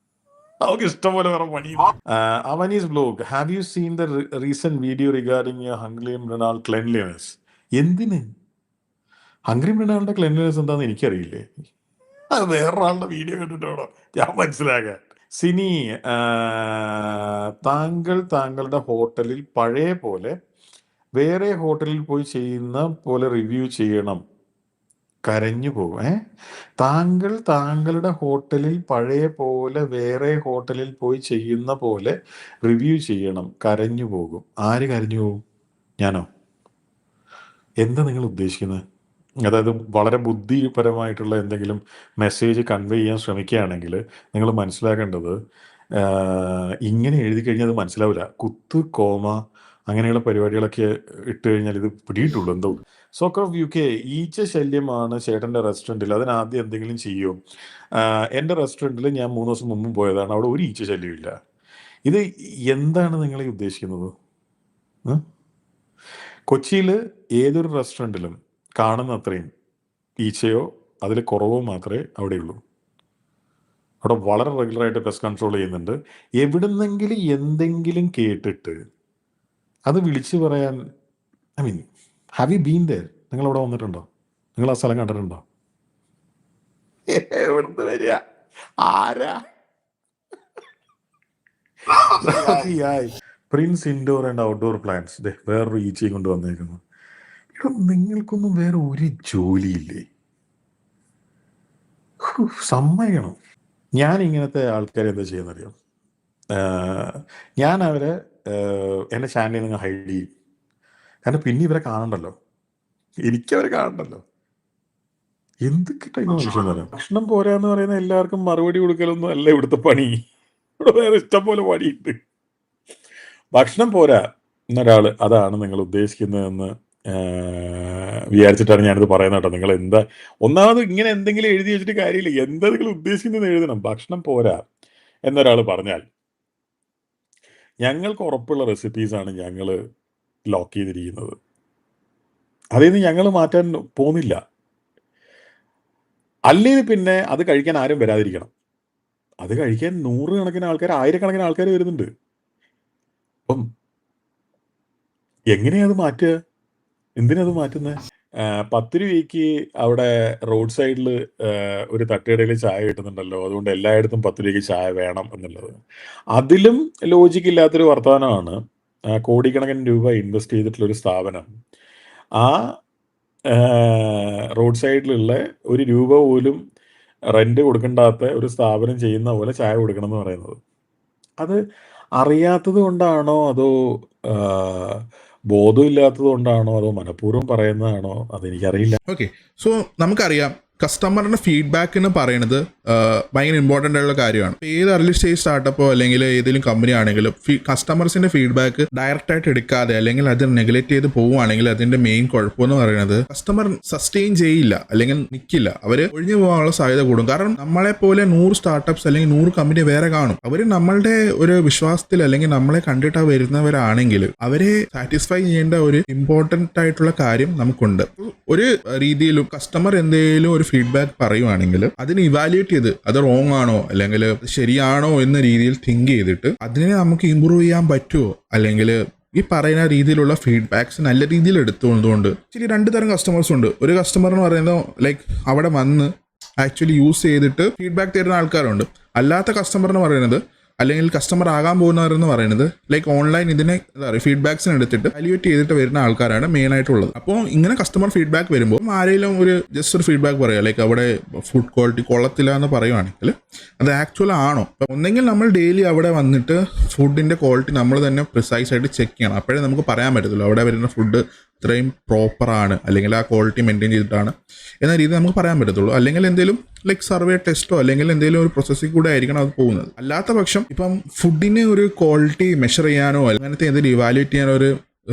നമുക്ക് ഇഷ്ടംപോലെ വേറെ പണി. Avani's blog, have you seen the recent video regarding Hungry Mrinal cleanliness? എന്തിന് ഹംഗ്രി മൃണാളിന്റെ ക്ലെൻലിനെസ് എന്താണെന്ന് എനിക്കറിയില്ലേ. അത് വേറൊരാളുടെ വീഡിയോ കണ്ടിട്ടാണോ ഞാൻ മനസ്സിലാക്കാൻ. സിനി, താങ്കളുടെ ഹോട്ടലിൽ പഴയ പോലെ വേറെ ഹോട്ടലിൽ പോയി ചെയ്യുന്ന പോലെ റിവ്യൂ ചെയ്യണം, കരഞ്ഞു പോകും. താങ്കളുടെ ഹോട്ടലിൽ പഴയ പോലെ വേറെ ഹോട്ടലിൽ പോയി ചെയ്യുന്ന പോലെ റിവ്യൂ ചെയ്യണം, കരഞ്ഞു പോകും. ആര് കരഞ്ഞു പോകും? ഞാനോ? എന്താ നിങ്ങൾ ഉദ്ദേശിക്കുന്നത്? അതായത് വളരെ ബുദ്ധിപരമായിട്ടുള്ള എന്തെങ്കിലും മെസ്സേജ് കൺവേ ചെയ്യാൻ ശ്രമിക്കുകയാണെങ്കിൽ നിങ്ങൾ മനസ്സിലാക്കേണ്ടത്, ഇങ്ങനെ എഴുതി കഴിഞ്ഞാൽ അത് മനസ്സിലാവില്ല. കുത്ത്, കോമ അങ്ങനെയുള്ള പരിപാടികളൊക്കെ ഇട്ട് കഴിഞ്ഞാൽ ഇത് പിടിയിട്ടുള്ളൂ എന്തോ. സോക്കർ ഓഫ് UK, ഈച്ച ശല്യമാണ് ചേട്ടൻ്റെ റെസ്റ്റോറൻറ്റിൽ, അതിനാദ്യം എന്തെങ്കിലും ചെയ്യും. എൻ്റെ റെസ്റ്റോറൻറ്റിൽ ഞാൻ 3 ദിവസം മുമ്പ് പോയതാണ്, അവിടെ ഒരു ഈച്ച ശല്യമില്ല. ഇത് എന്താണ് നിങ്ങൾ ഉദ്ദേശിക്കുന്നത്? കൊച്ചിയിൽ ഏതൊരു റെസ്റ്റോറൻറ്റിലും കാണുന്ന അത്രയും ഈച്ചയോ അതിൽ കുറവോ മാത്രമേ അവിടെയുള്ളൂ. അവിടെ വളരെ റെഗുലറായിട്ട് പെസ്റ്റ് കൺട്രോൾ ചെയ്യുന്നുണ്ട്. എവിടുന്നെങ്കിലും എന്തെങ്കിലും കേട്ടിട്ട് അത് വിളിച്ചു പറയാൻ, I mean have you been there? നിങ്ങൾ അവിടെ വന്നിട്ടുണ്ടോ? നിങ്ങൾ ആ സ്ഥലം കണ്ടിട്ടുണ്ടോ? എവിടുന്ന് വരിക? ആരാ? Prince indoor and outdoor plants. വേറൊരു ഈച്ചയും കൊണ്ട് വന്നേക്കുന്നു. ഇവിടെ നിങ്ങൾക്കൊന്നും വേറെ ഒരു ജോലിയില്ലേ? സമ്മതിക്കണം. ഞാൻ ഇങ്ങനത്തെ ആൾക്കാരെ എന്താ ചെയ്യുന്നറിയോ? ഞാൻ അവരെ എൻ്റെ ചാനലിൽ നിന്ന് ഹൈഡ് ചെയ്യും. കാരണം പിന്നെ ഇവരെ കാണണ്ടല്ലോ, എനിക്കവരെ കാണണ്ടല്ലോ. എന്തൊക്കെ ടൈം മനുഷ്യൻ പറയാം. ഭക്ഷണം പോരാന്ന് പറയുന്ന എല്ലാവർക്കും മറുപടി കൊടുക്കലൊന്നും അല്ല ഇവിടുത്തെ പണി. ഇവിടെ വേറെ ഇഷ്ടം പോലെ പണിയുണ്ട്. ഭക്ഷണം പോരാ എന്നൊരാൾ അതാണ് നിങ്ങൾ ഉദ്ദേശിക്കുന്നതെന്ന് വിചാരിച്ചിട്ടാണ് ഞാനിത് പറയുന്നത് കേട്ടോ. നിങ്ങൾ എന്താ ഒന്നാമത് ഇങ്ങനെ എന്തെങ്കിലും എഴുതി വെച്ചിട്ട് കാര്യമില്ല. എന്താ നിങ്ങൾ ഉദ്ദേശിക്കുന്നതെന്ന് എഴുതണം. ഭക്ഷണം പോരാ എന്നൊരാൾ പറഞ്ഞാൽ ഞങ്ങൾക്ക് ഉറപ്പുള്ള റെസിപ്പീസാണ് ഞങ്ങൾ ലോക്ക് ചെയ്തിരിക്കുന്നത്. അതിൽ നിന്ന് ഞങ്ങൾ മാറ്റാൻ പോകുന്നില്ല. അല്ലെങ്കിൽ പിന്നെ അത് കഴിക്കാൻ ആരും വരാതിരിക്കണം. അത് കഴിക്കാൻ 100 കണക്കിന് ആൾക്കാർ, 1000 ആൾക്കാർ വരുന്നുണ്ട്. അപ്പം എങ്ങനെയത് മാറ്റുക? എന്തിനത് മാറ്റുന്നത്? 10 രൂപയ്ക്ക് അവിടെ റോഡ് സൈഡിൽ ഒരു തട്ടുകടയിൽ ചായ കിട്ടുന്നുണ്ടല്ലോ, അതുകൊണ്ട് എല്ലായിടത്തും 10 രൂപയ്ക്ക് ചായ വേണം എന്നുള്ളത്. അതിലും ലോജിക്ക് ഇല്ലാത്തൊരു വർത്തമാനമാണ്. കോടിക്കണക്കിന് രൂപ ഇൻവെസ്റ്റ് ചെയ്തിട്ടുള്ളൊരു സ്ഥാപനം ആ റോഡ് സൈഡിലുള്ള 1 രൂപ പോലും റെന്റ് കൊടുക്കണ്ടാത്ത ഒരു സ്ഥാപനം ചെയ്യുന്ന പോലെ ചായ കൊടുക്കണം എന്ന് പറയുന്നത്. അത് അറിയാത്തത് കൊണ്ടാണോ അതോ ബോധമില്ലാത്തത് കൊണ്ടാണോ അതോ മനഃപൂർവ്വം പറയുന്നതാണോ അതെനിക്കറിയില്ല. ഓക്കെ, സോ നമുക്കറിയാം കസ്റ്റമറിന്റെ ഫീഡ്ബാക്ക് എന്ന് പറയുന്നത് ഭയങ്കര ഇമ്പോർട്ടൻ്റ് ആയിട്ടുള്ള കാര്യമാണ്. ഏത് അർലി സ്റ്റേജ് സ്റ്റാർട്ടപ്പോ അല്ലെങ്കിൽ ഏതെങ്കിലും കമ്പനി ആണെങ്കിലും കസ്റ്റമേഴ്സിന്റെ ഫീഡ്ബാക്ക് ഡയറക്റ്റ് ആയിട്ട് എടുക്കാതെ അല്ലെങ്കിൽ അത് നെഗ്ലക്ട് ചെയ്ത് പോവുകയാണെങ്കിൽ അതിന്റെ മെയിൻ കുഴപ്പമെന്ന് പറയുന്നത് കസ്റ്റമർ സസ്റ്റെയിൻ ചെയ്യില്ല അല്ലെങ്കിൽ നിൽക്കില്ല. അവര് ഒഴിഞ്ഞു പോകാനുള്ള സാധ്യത കൂടും. കാരണം നമ്മളെ പോലെ 100 സ്റ്റാർട്ടപ്സ് അല്ലെങ്കിൽ 100 കമ്പനി വേറെ കാണും. അവര് നമ്മളുടെ ഒരു വിശ്വാസത്തിൽ അല്ലെങ്കിൽ നമ്മളെ കണ്ടിട്ട് വരുന്നവരാണെങ്കിൽ അവരെ സാറ്റിസ്ഫൈ ചെയ്യേണ്ട ഒരു ഇമ്പോർട്ടൻ്റ് ആയിട്ടുള്ള കാര്യം നമുക്കുണ്ട്. ഒരു രീതിയിലും കസ്റ്റമർ എന്തെങ്കിലും ഒരു ഫീഡ്ബാക്ക് പറയുവാണെങ്കിൽ അതിന് ഇവാലുവേറ്റ് ചെയ്ത് അത് റോങ് ആണോ അല്ലെങ്കിൽ ശരിയാണോ എന്ന രീതിയിൽ തിങ്ക് ചെയ്തിട്ട് അതിനെ നമുക്ക് ഇമ്പ്രൂവ് ചെയ്യാൻ പറ്റുമോ, അല്ലെങ്കിൽ ഈ പറയുന്ന രീതിയിലുള്ള ഫീഡ്ബാക്സ് നല്ല രീതിയിൽ എടുത്തുകൊണ്ടുകൊണ്ട് ശരി 2 തരം കസ്റ്റമേഴ്സ് ഉണ്ട്. ഒരു കസ്റ്റമർ എന്ന് പറയുന്നത് ലൈക്ക് അവിടെ വന്ന് ആക്ച്വലി യൂസ് ചെയ്തിട്ട് ഫീഡ്ബാക്ക് തരുന്ന ആൾക്കാരുണ്ട്. അല്ലാത്ത കസ്റ്റമർ എന്ന് പറയുന്നത് അല്ലെങ്കിൽ കസ്റ്റമർ ആകാൻ പോകുന്നവരെന്ന് പറയുന്നത് ലൈക്ക് ഓൺലൈൻ ഇതിനെ എന്താ പറയുക ഫീഡ്ബാക്സിന് എടുത്തിട്ട് വാല്യൂവേറ്റ് ചെയ്തിട്ട് വരുന്ന ആൾക്കാരാണ് മെയിൻ ആയിട്ടുള്ളത്. അപ്പോൾ ഇങ്ങനെ കസ്റ്റമർ ഫീഡ്ബാക്ക് വരുമ്പോൾ ആരെങ്കിലും ഒരു ജസ്റ്റ് ഒരു ഫീഡ്ബാക്ക് പറയുക ലൈക്ക് അവിടെ ഫുഡ് ക്വാളിറ്റി കൊള്ളത്തില്ല എന്ന് പറയുവാണെങ്കിൽ അത് ആക്ച്വൽ ആണോ? ഒന്നെങ്കിൽ നമ്മൾ ഡെയിലി അവിടെ വന്നിട്ട് ഫുഡിൻ്റെ ക്വാളിറ്റി നമ്മൾ തന്നെ പ്രിസൈസ് ആയിട്ട് ചെക്ക് ചെയ്യണം. അപ്പോഴേ നമുക്ക് പറയാൻ പറ്റത്തുള്ളൂ അവിടെ വരുന്ന ഫുഡ് ഇത്രയും പ്രോപ്പറാണ് അല്ലെങ്കിൽ ആ ക്വാളിറ്റി മെയിൻറ്റെയിൻ ചെയ്തിട്ടാണ് എന്ന രീതി നമുക്ക് പറയാൻ പറ്റത്തുള്ളൂ. അല്ലെങ്കിൽ എന്തെങ്കിലും ലൈക്ക് സർവേ ടെസ്റ്റോ അല്ലെങ്കിൽ എന്തെങ്കിലും ഒരു പ്രോസസ്സിൽ കൂടെ ആയിരിക്കണം അത് പോകുന്നത്. അല്ലാത്ത പക്ഷം ഇപ്പം ഫുഡിന് ഒരു ക്വാളിറ്റി മെഷർ ചെയ്യാനോ അങ്ങനത്തെ എന്തെങ്കിലും ഇവാലുവേറ്റ് ചെയ്യാനോ ഒരു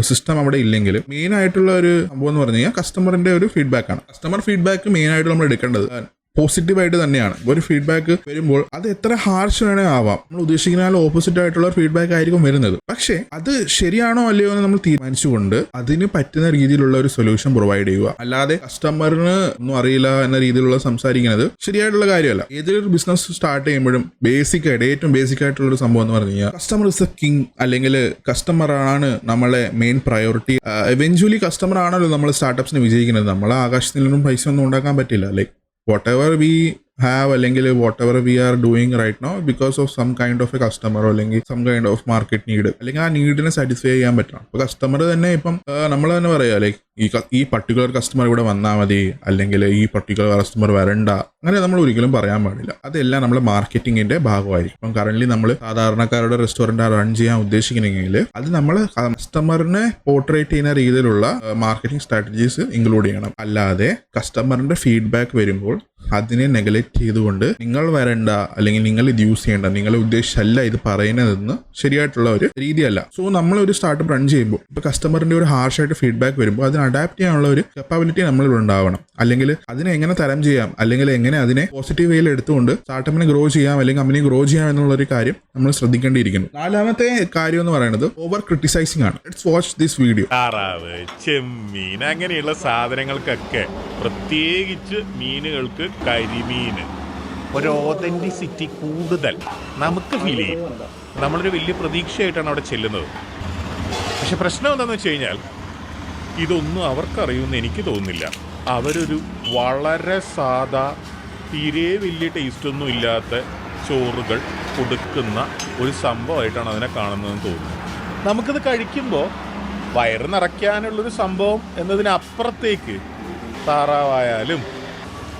സിസ്റ്റം അവിടെ ഇല്ലെങ്കിൽ മെയിൻ ആയിട്ടുള്ള ഒരു സംഭവം എന്ന് പറഞ്ഞു കഴിഞ്ഞാൽ കസ്റ്റമറിന്റെ ഒരു ഫീഡ്ബാക്ക് ആണ്. കസ്റ്റമർ ഫീഡ്ബാക്ക് മെയിൻ ആയിട്ട് നമ്മൾ എടുക്കേണ്ടത് പോസിറ്റീവായിട്ട് തന്നെയാണ്. ഒരു ഫീഡ്ബാക്ക് വരുമ്പോൾ അത് എത്ര ഹാർഷ് വേണേ ആവാം, നമ്മൾ ഉദ്ദേശിക്കുന്ന ഓപ്പോസിറ്റ് ആയിട്ടുള്ള ഫീഡ്ബാക്ക് ആയിരിക്കും വരുന്നത്. പക്ഷേ അത് ശരിയാണോ അല്ലയോ എന്ന് നമ്മൾ തീരുമാനിച്ചുകൊണ്ട് അതിന് പറ്റുന്ന രീതിയിലുള്ള ഒരു സൊല്യൂഷൻ പ്രൊവൈഡ് ചെയ്യുക. അല്ലാതെ കസ്റ്റമറിന് ഒന്നും അറിയില്ല എന്ന രീതിയിലുള്ള സംസാരിക്കുന്നത് ശരിയായിട്ടുള്ള കാര്യമല്ല. ഏതൊരു ബിസിനസ് സ്റ്റാർട്ട് ചെയ്യുമ്പോഴും ഏറ്റവും ബേസിക് ആയിട്ടുള്ള ഒരു സംഭവം എന്ന് പറഞ്ഞു കഴിഞ്ഞാൽ കസ്റ്റമർ ഇസ് എ കിങ്, അല്ലെങ്കിൽ കസ്റ്റമർ ആണ് നമ്മളെ മെയിൻ പ്രയോറിറ്റി. എവെഞ്ച്വലി കസ്റ്റമർ ആണല്ലോ നമ്മൾ സ്റ്റാർട്ടപ്സിന് വിജയിക്കുന്നത്. നമ്മളെ ആകാശത്തിൽ നിന്നും പൈസ ഒന്നും ഉണ്ടാക്കാൻ പറ്റില്ല. ലൈക്ക് whatever we have അല്ലെങ്കിൽ whatever we are doing right now because of some kind of a customer അല്ലെങ്കിൽ some kind of market need അല്ലെങ്കിൽ ആ നീഡിനെ സാറ്റിസ്ഫൈ ചെയ്യാൻ പറ്റണം. അപ്പോൾ കസ്റ്റമർ തന്നെ ഇപ്പം നമ്മൾ തന്നെ പറയാം ലൈക്ക് ഈ പർട്ടിക്കുലർ കസ്റ്റമർ ഇവിടെ വന്നാൽ മതി അല്ലെങ്കിൽ ഈ പർട്ടിക്കുലർ കസ്റ്റമർ വരണ്ട, അങ്ങനെ നമ്മൾ ഒരിക്കലും പറയാൻ പാടില്ല. അതെല്ലാം നമ്മുടെ മാർക്കറ്റിങ്ങിന്റെ ഭാഗമായിരിക്കും. ഇപ്പം കറന്റ് നമ്മൾ സാധാരണക്കാരുടെ റെസ്റ്റോറൻറ്റ് റൺ ചെയ്യാൻ ഉദ്ദേശിക്കണമെങ്കിൽ അത് നമ്മൾ കസ്റ്റമറിനെ പോർട്രേറ്റ് ചെയ്യുന്ന രീതിയിലുള്ള മാർക്കറ്റിംഗ് സ്ട്രാറ്റജീസ് ഇൻക്ലൂഡ് ചെയ്യണം. അല്ലാതെ കസ്റ്റമറിന്റെ ഫീഡ്ബാക്ക് വരുമ്പോൾ അതിനെ നെഗ്ലക്റ്റ് ചെയ്തുകൊണ്ട് നിങ്ങൾ വരണ്ട അല്ലെങ്കിൽ നിങ്ങൾ ഇത് യൂസ് ചെയ്യേണ്ട, നിങ്ങളെ ഉദ്ദേശിച്ചല്ല ഇത് പറയുന്നതെന്ന് ശരിയായിട്ടുള്ള ഒരു രീതിയല്ല. സോ നമ്മളൊരു സ്റ്റാർട്ടപ്പ് റൺ ചെയ്യുമ്പോൾ ഇപ്പോൾ കസ്റ്റമറിന്റെ ഒരു ഹാർഷായിട്ട് ഫീഡ്ബാക്ക് വരുമ്പോൾ അതിന് അഡാപ്റ്റ് ചെയ്യാനുള്ള ഒരു കപ്പാബിലിറ്റി നമ്മളിൽ ഉണ്ടാവണം. അല്ലെങ്കിൽ അതിനെ എങ്ങനെ തരം ചെയ്യാം അല്ലെങ്കിൽ എങ്ങനെ അതിനെ പോസിറ്റീവ് വേയിൽ എടുത്തുകൊണ്ട് സ്റ്റാർട്ടപ്പിനെ ഗ്രോ ചെയ്യാം അല്ലെങ്കിൽ കമ്പനി ഗ്രോ ചെയ്യാം എന്നുള്ളൊരു കാര്യം നമ്മൾ ശ്രദ്ധിക്കേണ്ടിയിരിക്കുന്നു. 4ാമത്തെ കാര്യം എന്ന് പറയുന്നത് ഓവർ ക്രിട്ടിസൈസിങ് ആണ്. Let's watch this video. താറാവ്, ചെമ്മീൻ അങ്ങനെയുള്ള സാധനങ്ങൾക്കൊക്കെ പ്രത്യേകിച്ച് മീനുകൾക്ക് കരിമീൻ ഒരു ഓതന്റിസിറ്റി കൂടുതൽ നമുക്ക് ഫീൽ ചെയ്യും. നമ്മളൊരു വലിയ പ്രതീക്ഷയായിട്ടാണ് അവിടെ ചെല്ലുന്നത്. പക്ഷെ പ്രശ്നം എന്താണെന്ന് വെച്ച് കഴിഞ്ഞാൽ ഇതൊന്നും അവർക്കറിയുമെന്ന് എനിക്ക് തോന്നുന്നില്ല. അവരൊരു വളരെ സാധാ തീരെ വലിയ ടേസ്റ്റൊന്നും ഇല്ലാത്ത ചോറുകൾ കൊടുക്കുന്ന ഒരു സംഭവമായിട്ടാണ് അതിനെ കാണുന്നതെന്ന് തോന്നുന്നു. നമുക്കിത് കഴിക്കുമ്പോൾ വയറ് നിറയ്ക്കാനുള്ളൊരു സംഭവം എന്നതിനപ്പുറത്തേക്ക് താറാവായാലും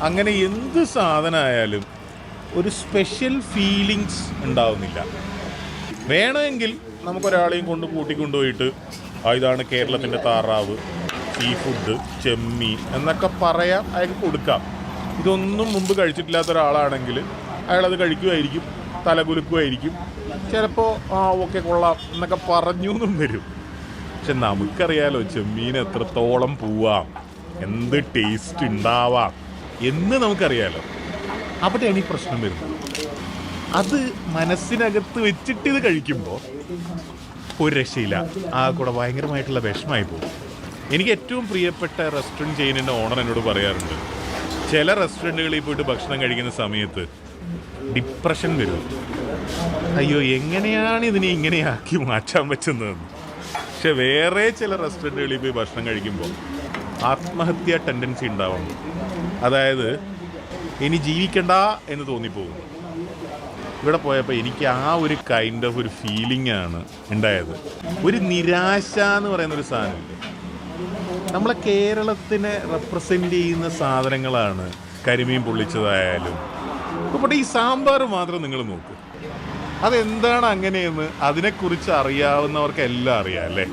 അങ്ങനെ എന്ത് സാധനമായാലും ഒരു സ്പെഷ്യൽ ഫീലിങ്സ് ഉണ്ടാവുന്നില്ല. വേണമെങ്കിൽ നമുക്കൊരാളെയും കൊണ്ട് കൂട്ടിക്കൊണ്ടുപോയിട്ട് ഇതാണ് കേരളത്തിൻ്റെ താറാവ്, സീ ഫുഡ്, ചെമ്മീൻ എന്നൊക്കെ പറയാം, അയാൾക്ക് കൊടുക്കാം. ഇതൊന്നും മുമ്പ് കഴിച്ചിട്ടില്ലാത്ത ഒരാളാണെങ്കിൽ അയാളത് കഴിക്കുമായിരിക്കും, തലകുലുക്കുമായിരിക്കും, ചിലപ്പോൾ ഓക്കെ കൊള്ളാം എന്നൊക്കെ പറഞ്ഞു എന്നും വരും. പക്ഷെ നമുക്കറിയാലോ ചെമ്മീൻ എത്രത്തോളം പോവാം, എന്ത് ടേസ്റ്റ് ഉണ്ടാവാം എന്ന് നമുക്കറിയാലോ. അവിടെയാണ് ഈ പ്രശ്നം വരുന്നത്. അത് മനസ്സിനകത്ത് വെച്ചിട്ട് ഇത് കഴിക്കുമ്പോൾ ഒരു രക്ഷയില്ല, ആ കൂടെ ഭയങ്കരമായിട്ടുള്ള വിഷമമായി പോകും. എനിക്ക് ഏറ്റവും പ്രിയപ്പെട്ട റെസ്റ്റോറൻറ്റ് ചെയിനിൻ്റെ ഓണർ എന്നോട് പറയാറുണ്ട്, ചില റെസ്റ്റോറൻറ്റുകളിൽ പോയിട്ട് ഭക്ഷണം കഴിക്കുന്ന സമയത്ത് ഡിപ്രഷൻ വരും. അയ്യോ എങ്ങനെയാണ് ഇതിനെ ഇങ്ങനെയാക്കി മാറ്റാൻ പറ്റുന്നതെന്ന്. പക്ഷെ വേറെ ചില റെസ്റ്റോറൻറ്റുകളിൽ പോയി ഭക്ഷണം കഴിക്കുമ്പോൾ ആത്മഹത്യാ ടെൻഡൻസി ഉണ്ടാവുന്നു. അതായത് ഇനി ജീവിക്കണ്ട എന്ന് തോന്നിപ്പോകുന്നു. ഇവിടെ പോയപ്പോൾ എനിക്ക് ആ ഒരു കൈൻഡ് ഓഫ് ഒരു ഫീലിംഗ് ആണ് ഉണ്ടായത്. ഒരു നിരാശ എന്ന് പറയുന്നൊരു സാധനമില്ലേ, നമ്മളെ കേരളത്തിനെ റെപ്രസെൻ്റ് ചെയ്യുന്ന സാധനങ്ങളാണ് കരിമീൻ പൊള്ളിച്ചതായാലും. അപ്പോൾ ഈ സാമ്പാർ മാത്രം നിങ്ങൾ നോക്ക്, അതെന്താണ് അങ്ങനെയെന്ന് അതിനെക്കുറിച്ച് അറിയാവുന്നവർക്ക് എല്ലാം അറിയാം അല്ലേ.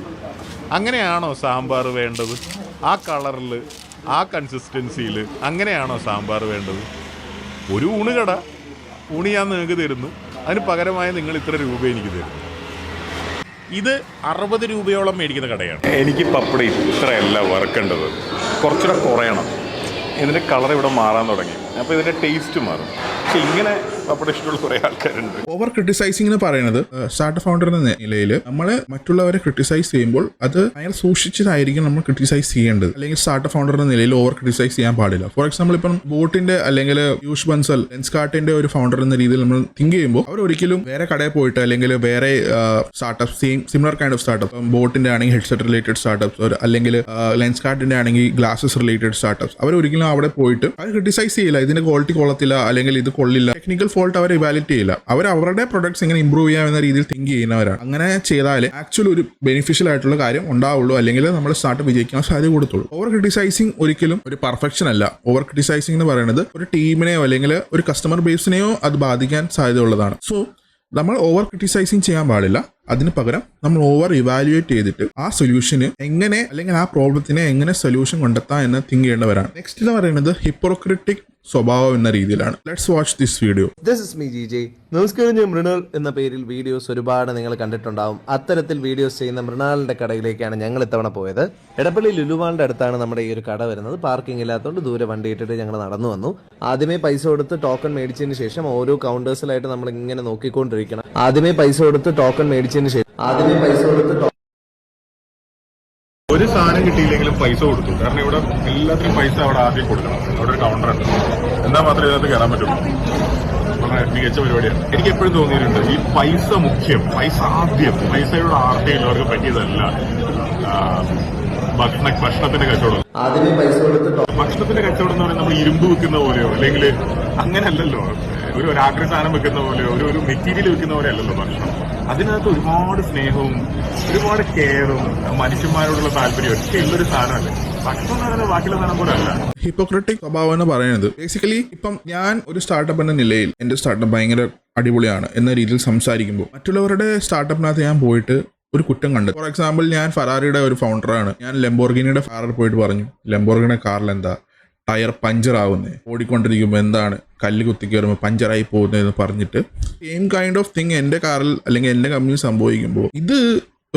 അങ്ങനെയാണോ സാമ്പാർ വേണ്ടത്? ആ കളറിൽ, ആ കൺസിസ്റ്റൻസിയിൽ അങ്ങനെയാണോ സാമ്പാർ വേണ്ടത്? ഒരു ഊണുകട ഊണ് ഞാൻ നിങ്ങൾക്ക് തരുന്നു, അതിന് പകരമായി നിങ്ങൾ ഇത്ര രൂപ എനിക്ക് തരുന്നു. ഇത് 60 രൂപയോളം മേടിക്കുന്ന കടയാണ്. എനിക്ക് പപ്പടം ഇത്രയല്ല വറുക്കേണ്ടത്, കുറച്ചുകൂടെ കുറയണം. ഇതിൻ്റെ കളർ ഇവിടെ മാറാൻ തുടങ്ങി, അപ്പോൾ ഇതിൻ്റെ ടേസ്റ്റ് മാറും. പക്ഷെ ഇങ്ങനെ പപ്പടം ഇഷ്ടമുള്ള കുറേ ആൾക്കാരുണ്ട്. ഓവർ ക്രിട്ടിസൈസിംഗ് എന്ന് പറയുന്നത് സ്റ്റാർട്ടപ്പ് ഫൗണ്ടർ എന്ന നിലയിൽ നമ്മൾ മറ്റുള്ളവരെ ക്രിട്ടിസൈസ് ചെയ്യുമ്പോൾ അത് ഭയങ്കര സൂക്ഷിച്ചതായിരിക്കും നമ്മൾ ക്രിട്ടിസൈസ് ചെയ്യേണ്ടത്. അല്ലെങ്കിൽ സ്റ്റാർട്ടപ്പ് ഫൗണ്ടർ എന്ന നിലയിൽ ഓവർ ക്രിട്ടിസൈസ് ചെയ്യാൻ പാടില്ല. ഫോർ എക്സാമ്പിൾ ഇപ്പം ബോട്ടിന്റെ അല്ലെങ്കിൽ യൂഷ് ബൻസൽ ലെൻസ്കാർട്ടിന്റെ ഒരു ഫൗണ്ടർ എന്ന രീതിയിൽ നമ്മൾ തിങ്ക് ചെയ്യുമ്പോൾ അവർ ഒരിക്കലും വേറെ കടയിൽ പോയിട്ട് അല്ലെങ്കിൽ വേറെ startup similar kind of startup ബോട്ടിന്റെ ആണെങ്കിൽ ഹെഡ്സെറ്റ് റിലേറ്റഡ് സ്റ്റാർട്ടപ്സ് അല്ലെങ്കിൽ ലെൻസ്കാർട്ടിന്റെ ആണെങ്കിൽ ഗ്ലാസസ് റിലേറ്റഡ് സ്റ്റാർട്ടപ്സ് അവർ ഒരിക്കലും അവിടെ പോയിട്ട് അവർ ക്രിട്ടിസൈസ് ചെയ്യില്ല. ഇതിന്റെ ക്വാളിറ്റി കൊള്ളത്തില്ല അല്ലെങ്കിൽ ഇത് കൊള്ളില്ല, ടെക്നിക്കൽ ഫോൾട്ട് അവർ ഇവാലുവേറ്റ് ചെയ്യില്ല. അവർ അവരുടെ പ്രൊഡക്ട്സ് എങ്ങനെ ഇംപ്രൂവ് ചെയ്യാം എന്ന രീതിയിൽ തിങ്ക് ചെയ്യുന്നവരാണ്. അങ്ങനെ ചെയ്താൽ ആക്ച്വലി ഒരു ബെനിഫിഷ്യൽ ആയിട്ടുള്ള കാര്യം ഉണ്ടാവുള്ളൂ, അല്ലെങ്കിൽ നമ്മൾ സ്റ്റാർട്ടപ്പ് വിജയിക്കാൻ സാധ്യത കൊടുത്തുള്ളൂ. ഓവർ ക്രിട്ടിസൈസിങ് ഒരിക്കലും ഒരു പെർഫെക്ഷൻ അല്ല. ഓവർ ക്രിട്ടിസൈസിംഗ് എന്ന് പറയുന്നത് ഒരു ടീമിനെയോ അല്ലെങ്കിൽ ഒരു കസ്റ്റമർ ബേസിനെയോ അത് ബാധിക്കാൻ സാധ്യതയുള്ളതാണ്. സോ നമ്മൾ ഓവർ ക്രിട്ടിസൈസിങ് ചെയ്യാൻ പാടില്ല. അതിന് പകരം നമ്മൾ ഓവർ ഇവാലുവേറ്റ് ചെയ്തിട്ട് ആ സൊല്യൂഷന് എങ്ങനെ അല്ലെങ്കിൽ ആ പ്രോബ്ലത്തിനെ എങ്ങനെ സൊല്യൂഷൻ കണ്ടെത്താം എന്ന് തിങ്ക് ചെയ്യേണ്ടവരാണ്. നെക്സ്റ്റ് എന്ന് പറയുന്നത് ഹിപ്പോക്രിറ്റിക് സ്വഭാവം എന്ന രീതിയിലാണ്. Let's watch this video. This is me ജിജെ. നമസ്കാരം, ഞാൻ മൃണാൾ എന്ന പേരിൽ വീഡിയോസ് ഒരുപാട് നിങ്ങൾ കണ്ടിട്ടുണ്ടാവും. അത്തരത്തിൽ വീഡിയോസ് ചെയ്യുന്ന മൃണാളിന്റെ കടയിലേക്കാണ് ഞങ്ങൾ ഇത്തവണ പോയത്. എടപ്പള്ളി ലുലുമാളിന്റെ അടുത്താണ് നമ്മുടെ ഈ ഒരു കട വരുന്നത്. പാർക്കിംഗ് ഇല്ലാത്തതുകൊണ്ട് ദൂരെ വണ്ടി ഇട്ടിട്ട് ഞങ്ങൾ നടന്നു വന്നു. ആദ്യമേ പൈസ കൊടുത്ത് ടോക്കൺ മേടിച്ചതിന് ശേഷം ഓരോ കൗണ്ടേഴ്സിലായിട്ട് നമ്മൾ ഇങ്ങനെ നോക്കിക്കൊണ്ടിരിക്കണം. ആദ്യമേ പൈസ കൊടുത്ത് ടോക്കൺ മേടിച്ചതിന് ശേഷം ഒരു സാധനം കിട്ടിയില്ലെങ്കിലും പൈസ കൊടുത്തു. കാരണം ഇവിടെ എല്ലാത്തിനും പൈസ അവിടെ ആദ്യം കൊടുക്കണം. അവിടെ ഒരു കൗണ്ടർ ഉണ്ട്, എന്നാൽ മാത്രമേ ഇതിനകത്ത് കയറാൻ പറ്റുള്ളൂ. വളരെ മികച്ച പരിപാടിയാണ്. എനിക്ക് എപ്പോഴും തോന്നിയിട്ടുണ്ട് ഈ പൈസ മുഖ്യം, പൈസ ആദ്യം, പൈസയുടെ ആർത്തിയുള്ളവർക്ക് പറ്റിയതല്ല ഭക്ഷണത്തിന്റെ കച്ചവടം. ഭക്ഷണത്തിന്റെ കച്ചവടം എന്ന് പറയുന്നത് നമ്മൾ ഇരുമ്പ് വെക്കുന്ന പോലെയോ അല്ലെങ്കിൽ അങ്ങനെയല്ലല്ലോ, ഒരു ആക്രി സാധനം വെക്കുന്ന പോലെയോ ഒരു മെറ്റീരിയൽ വെക്കുന്ന പോലെ അല്ലല്ലോ ഭക്ഷണം. അതിനകത്ത് ഒരുപാട് സ്നേഹവും ഒരുപാട് കെയറും മനുഷ്യന്മാരോടുള്ള താല്പര്യം ഒക്കെ ഉള്ളൊരു സാധനമല്ലേ ഭക്ഷണം എന്ന് പറയുന്നത്. ബാക്കിയുള്ള സാധനം പോലെ അല്ല. ഹിപ്പോക്രറ്റിക് സ്വഭാവം എന്ന് പറയുന്നത് ബേസിക്കലി ഇപ്പം ഞാൻ ഒരു സ്റ്റാർട്ടപ്പ് എന്ന നിലയിൽ എന്റെ സ്റ്റാർട്ടപ്പ് ഭയങ്കര അടിപൊളിയാണ് എന്ന രീതിയിൽ സംസാരിക്കുമ്പോൾ മറ്റുള്ളവരുടെ സ്റ്റാർട്ടപ്പിനകത്ത് ഞാൻ പോയിട്ട് ഒരു കുറ്റം കണ്ടു. ഫോർ എക്സാമ്പിൾ ഞാൻ ഫെറാറിയുടെ ഒരു ഫൗണ്ടറാണ്. ഞാൻ ലെംബോർഗിനിയുടെ ഫാറർ പോയിട്ട് പറഞ്ഞു ലെംബോർഗിനിയുടെ കാറിൽ എന്താ ടയർ പഞ്ചർ ആവുന്നത്, ഓടിക്കൊണ്ടിരിക്കുമ്പോൾ എന്താണ് കല്ല് കുത്തി കയറുമ്പോൾ പഞ്ചറായി പോകുന്നതെന്ന് പറഞ്ഞിട്ട് സെയിം കൈൻഡ് ഓഫ് തിങ് എൻ്റെ കാറിൽ അല്ലെങ്കിൽ എൻ്റെ കമ്പനിയിൽ സംഭവിക്കുമ്പോൾ ഇത്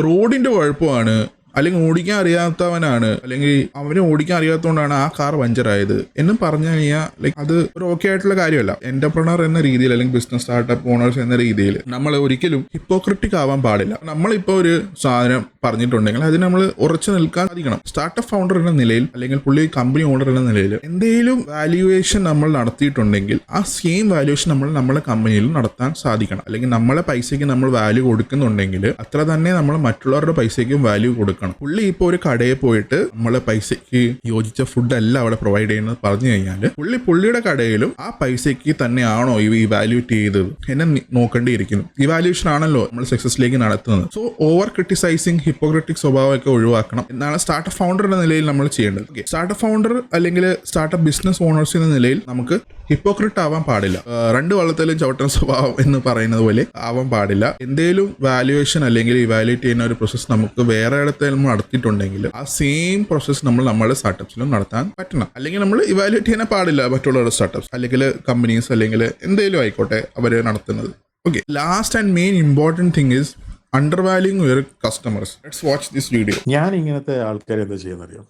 റോഡിന്റെ കുഴപ്പമാണ് അല്ലെങ്കിൽ ഓടിക്കാൻ അറിയാത്തവനാണ് അല്ലെങ്കിൽ അവന് ഓടിക്കാൻ അറിയാത്തതുകൊണ്ടാണ് ആ കാർ പഞ്ചറായത് എന്ന് പറഞ്ഞു കഴിഞ്ഞാൽ ലൈക്ക് അത് ഒരു ഓക്കെ ആയിട്ടുള്ള കാര്യമല്ല. എന്റർപ്രണർ എന്ന രീതിയിൽ അല്ലെങ്കിൽ ബിസിനസ് സ്റ്റാർട്ടപ്പ് ഓണേഴ്സ് എന്ന രീതിയിൽ നമ്മൾ ഒരിക്കലും ഹിപ്പോക്രിറ്റിക് ആവാൻ പാടില്ല. നമ്മളിപ്പോൾ ഒരു സാധനം പറഞ്ഞിട്ടുണ്ടെങ്കിൽ അതിന് നമ്മൾ ഉറച്ചു നിൽക്കാൻ സാധിക്കണം. സ്റ്റാർട്ടപ്പ് ഫൗണ്ടർ എന്ന നിലയിൽ അല്ലെങ്കിൽ പുള്ളി കമ്പനി ഓണർ എന്ന നിലയിൽ എന്തെങ്കിലും വാല്യുവേഷൻ നമ്മൾ നടത്തിയിട്ടുണ്ടെങ്കിൽ ആ സെയിം വാല്യുവേഷൻ നമ്മൾ നമ്മളെ കമ്പനിയിൽ നടത്താൻ സാധിക്കണം. അല്ലെങ്കിൽ നമ്മളെ പൈസയ്ക്ക് നമ്മൾ വാല്യൂ കൊടുക്കുന്നുണ്ടെങ്കിൽ അത്ര തന്നെ നമ്മൾ മറ്റുള്ളവരുടെ പൈസയ്ക്കും വാല്യൂ കൊടുക്കണം. പുള്ളി ഇപ്പോൾ ഒരു കടയിൽ പോയിട്ട് നമ്മളെ പൈസയ്ക്ക് യോജിച്ച ഫുഡ് അല്ല അവിടെ പ്രൊവൈഡ് ചെയ്യുന്നത് പറഞ്ഞു കഴിഞ്ഞാൽ പുള്ളിയുടെ കടയിലും ആ പൈസയ്ക്ക് തന്നെയാണോ ഇവാലുവേറ്റ് ചെയ്തത് എന്നെ നോക്കേണ്ടിയിരിക്കുന്നു. ഇവാലുവേഷൻ ആണല്ലോ നമ്മൾ സക്സസിലേക്ക് നടത്തുന്നത്. സോ ഓവർ ക്രിട്ടിസൈസിങ് ഹിപ്പോക്രറ്റിക് സ്വഭാവമൊക്കെ ഒഴിവാക്കണം എന്നാണ് സ്റ്റാർട്ടപ്പ് ഫൗണ്ടർ എന്ന നിലയിൽ നമ്മൾ ചെയ്യേണ്ടത്. സ്റ്റാർട്ടപ്പ് ഫൗണ്ടർ അല്ലെങ്കിൽ സ്റ്റാർട്ടപ്പ് ബിസിനസ് ഓണേഴ്സ് എന്ന നിലയിൽ നമുക്ക് ഹിപ്പോക്രിറ്റ് ആവാൻ പാടില്ല. രണ്ട് വള്ളത്തിലും ചവിട്ടൻ സ്വഭാവം എന്ന് പറയുന്നത് പോലെ ആവാൻ പാടില്ല. എന്തെങ്കിലും വാല്യുവേഷൻ അല്ലെങ്കിൽ ഇവാലുവേറ്റ് ചെയ്യുന്ന ഒരു പ്രോസസ് നമുക്ക് വേറെ ഇടത്ത് നമ്മൾ നടത്തിയിട്ടുണ്ടെങ്കിൽ ആ സെയിം പ്രോസസ് നമ്മൾ നമ്മുടെ സ്റ്റാർട്ടപ്സിലും നടത്താൻ പറ്റണം. അല്ലെങ്കിൽ നമ്മൾ ഇവാലുവേറ്റ് ചെയ്യാൻ പാടില്ല മറ്റുള്ളവരുടെ സ്റ്റാർട്ടപ്സ് അല്ലെങ്കിൽ കമ്പനീസ് അല്ലെങ്കിൽ എന്തെങ്കിലും ആയിക്കോട്ടെ അവര് നടത്തുന്നത്. Okay, last and main important thing is undervaluing your customers. Let's watch this video. ഞാൻ ഇങ്ങനത്തെ ആൾക്കാരെ എന്താ ചെയ്യുന്നറിയോ,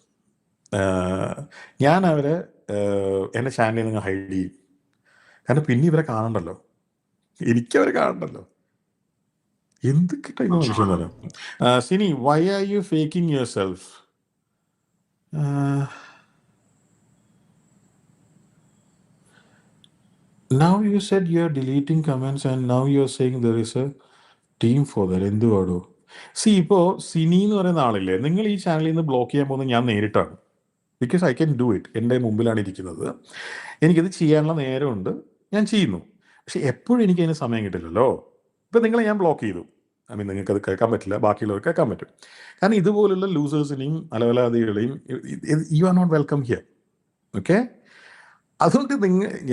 ഞാൻ അവരെ എൻ്റെ ചാനലിൽ നിന്ന് ഹൈഡ് ചെയ്യും. കാരണം പിന്നെ ഇവരെ കാണണ്ടല്ലോ, എനിക്കവരെ കാണണ്ടല്ലോ. എന്തൊക്കെ ടൈം മനുഷ്യന്നറിയാം. Sini, why are you faking yourself? Now you said you're deleting comments and now you're saying there is a team for that. എന്തുവാടോ? ഇപ്പോൾ സിനി എന്ന് പറയുന്ന ആളില്ലേ, നിങ്ങൾ ഈ ചാനലിൽ നിന്ന് ബ്ലോക്ക് ചെയ്യാൻ പോകുന്നത് ഞാൻ നേരിട്ടാണ്. Because I can do it. എൻ്റെ മുമ്പിലാണ് ഇരിക്കുന്നത്, എനിക്കത് ചെയ്യാനുള്ള നേരമുണ്ട്, ഞാൻ ചെയ്യുന്നു. പക്ഷെ എപ്പോഴും എനിക്ക് അതിന് സമയം കിട്ടില്ലല്ലോ. ഇപ്പം നിങ്ങളെ ഞാൻ ബ്ലോക്ക് ചെയ്തു, നിങ്ങൾക്കത് കേൾക്കാൻ പറ്റില്ല, ബാക്കിയുള്ളവർക്ക് കേൾക്കാൻ പറ്റും. കാരണം ഇതുപോലുള്ള ലൂസേഴ്സിനെയും അലവലാദികളെയും you are not welcome here. Okay, അതുകൊണ്ട്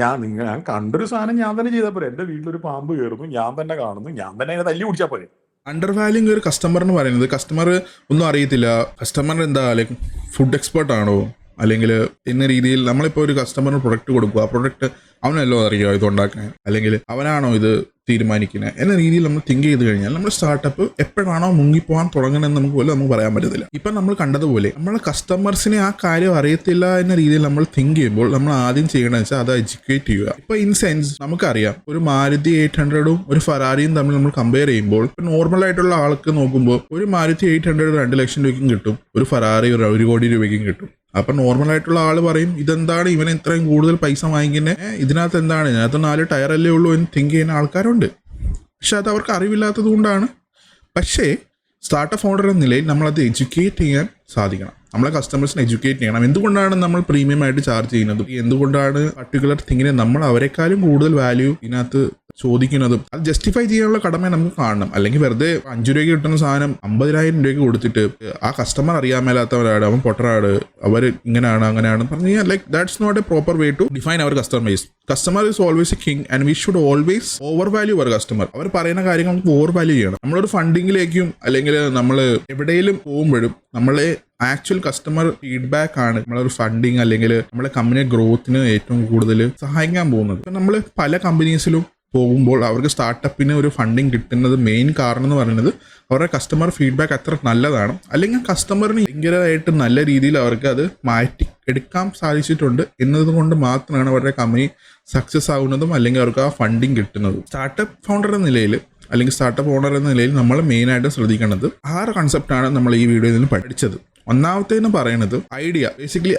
ഞാൻ കണ്ടൊരു സാധനം ഞാൻ തന്നെ ചെയ്താൽ പോരെ. എൻ്റെ വീട്ടിലൊരു പാമ്പ് കയറുന്നു, ഞാൻ തന്നെ കാണുന്നു, ഞാൻ തന്നെ അതിനെ തല്ലി പിടിച്ചാൽ പോരെ. അണ്ടർവാല്യൂയിങ് ഒരു കസ്റ്റമർ എന്ന് പറയുന്നത് കസ്റ്റമർ ഒന്നും അറിയത്തില്ല. കസ്റ്റമർ എന്താ ലൈക്ക് ഫുഡ് എക്സ്പേർട്ട് ആണോ അല്ലെങ്കിൽ എന്ന രീതിയിൽ നമ്മളിപ്പോൾ ഒരു കസ്റ്റമറിന് പ്രൊഡക്റ്റ് കൊടുക്കുക, ആ പ്രൊഡക്റ്റ് അവനല്ലോ അറിയോ ഇത് ഉണ്ടാക്കാൻ, അല്ലെങ്കിൽ അവനാണോ ഇത് തീരുമാനിക്കുന്നത് എന്ന രീതിയിൽ നമ്മൾ തിങ്ക് ചെയ്ത് കഴിഞ്ഞാൽ നമ്മുടെ സ്റ്റാർട്ടപ്പ് എപ്പോഴാണോ മുങ്ങിപ്പോകാൻ തുടങ്ങണമെന്ന് നമുക്ക് പറയാൻ പറ്റത്തില്ല. ഇപ്പം നമ്മൾ കണ്ടതുപോലെ നമ്മളെ കസ്റ്റമേഴ്സിനെ ആ കാര്യം അറിയത്തില്ല എന്ന രീതിയിൽ നമ്മൾ തിങ്ക് ചെയ്യുമ്പോൾ നമ്മൾ ആദ്യം ചെയ്യണമെന്ന് വെച്ചാൽ അത് എഡ്യൂക്കേറ്റ് ചെയ്യുക. ഇപ്പൊ ഇൻ സെൻസ് നമുക്കറിയാം ഒരു മാരുതി 800ഉം ഒരു ഫെറാറിയും തമ്മിൽ നമ്മൾ കമ്പയർ ചെയ്യുമ്പോൾ ഇപ്പൊ നോർമൽ ആയിട്ടുള്ള ആൾക്ക് നോക്കുമ്പോൾ ഒരു മാരുതി 800 2 ലക്ഷം രൂപയ്ക്കും കിട്ടും, ഒരു ഫെറാറി 1 കോടി രൂപയ്ക്കും കിട്ടും. അപ്പൊ നോർമൽ ആയിട്ടുള്ള ആള് പറയും ഇതെന്താണ് ഇവൻ ഇത്രയും കൂടുതൽ പൈസ വാങ്ങിക്കുന്നത്, ഇതിനകത്ത് എന്താണ്, ഇതിനകത്ത് 4 ടയറല്ലേ ഉള്ളൂ എന്ന് തിങ്ക് ചെയ്യുന്ന ആൾക്കാരുണ്ട്. പക്ഷെ അത് അവർക്ക് അറിവില്ലാത്തത് കൊണ്ടാണ്. പക്ഷേ സ്റ്റാർട്ടപ്പ് ഫൗണ്ടർ എന്ന നിലയിൽ നമ്മളത് എഡ്യൂക്കേറ്റ് ചെയ്യാൻ സാധിക്കണം. നമ്മളെ കസ്റ്റമേഴ്സിനെ എഡ്യൂക്കേറ്റ് ചെയ്യണം. എന്തുകൊണ്ടാണ് നമ്മൾ പ്രീമിയം ആയിട്ട് ചാർജ് ചെയ്യുന്നത്, എന്തുകൊണ്ടാണ് പർട്ടിക്കുലർ തിങ്ങിനെ നമ്മൾ അവരെക്കാളും കൂടുതൽ വാല്യൂ ഇതിനകത്ത് ചോദിക്കുന്നതും അത് ജസ്റ്റിഫൈ ചെയ്യാനുള്ള കടമ നമുക്ക് കാണണം. അല്ലെങ്കിൽ വെറുതെ 5 രൂപയ്ക്ക് കിട്ടുന്ന സാധനം 50,000 രൂപയ്ക്ക് കൊടുത്തിട്ട് ആ കസ്റ്റമർ അറിയാൻ മേലാത്തവരാണ്, അവൻ പൊട്ടറാണ്, അവർ ഇങ്ങനെയാണ് അങ്ങനെയാണ് പറഞ്ഞു കഴിഞ്ഞാൽ like that's not a proper way to define our customer base. Customer is always a king and we should always overvalue our customer. അവർ പറയുന്ന കാര്യങ്ങൾ നമുക്ക് ഓവർ വാല്യൂ ചെയ്യണം. നമ്മളൊരു ഫണ്ടിങ്ങിലേക്കും അല്ലെങ്കിൽ നമ്മൾ എവിടെയെങ്കിലും പോകുമ്പോഴും നമ്മളെ ആക്ച്വൽ കസ്റ്റമർ ഫീഡ്ബാക്ക് ആണ് നമ്മളൊരു ഫണ്ടിങ് അല്ലെങ്കിൽ നമ്മളെ കമ്പനി ഗ്രോത്തിന് ഏറ്റവും കൂടുതൽ സഹായിക്കാൻ പോകുന്നത്. ഇപ്പം നമ്മൾ പല കമ്പനീസിലും പോകുമ്പോൾ അവർക്ക് സ്റ്റാർട്ടപ്പിന് ഒരു ഫണ്ടിങ് കിട്ടുന്നത് മെയിൻ കാരണം എന്ന് പറയുന്നത് അവരുടെ കസ്റ്റമർ ഫീഡ്ബാക്ക് അത്ര നല്ലതാണ്, അല്ലെങ്കിൽ കസ്റ്റമറിന് ഭയങ്കരമായിട്ട് നല്ല രീതിയിൽ അവർക്ക് അത് മാറ്റി എടുക്കാൻ സാധിച്ചിട്ടുണ്ട് എന്നതുകൊണ്ട് മാത്രമാണ് അവരുടെ കമ്പനി സക്സസ് ആവുന്നതും അല്ലെങ്കിൽ അവർക്ക് ആ ഫണ്ടിങ് കിട്ടുന്നതും. സ്റ്റാർട്ടപ്പ് ഫൗണ്ടർ എന്ന നിലയിൽ അല്ലെങ്കിൽ സ്റ്റാർട്ടപ്പ് ഓണർ എന്ന നിലയിൽ നമ്മൾ മെയിനായിട്ട് ശ്രദ്ധിക്കേണ്ടത് 6 കൺസെപ്റ്റാണ് നമ്മൾ ഈ വീഡിയോയിൽ നിന്ന് പഠിച്ചത്. ഒന്നാമത്തേന്ന് പറയുന്നത് ഐഡിയ. ബേസിക്കലി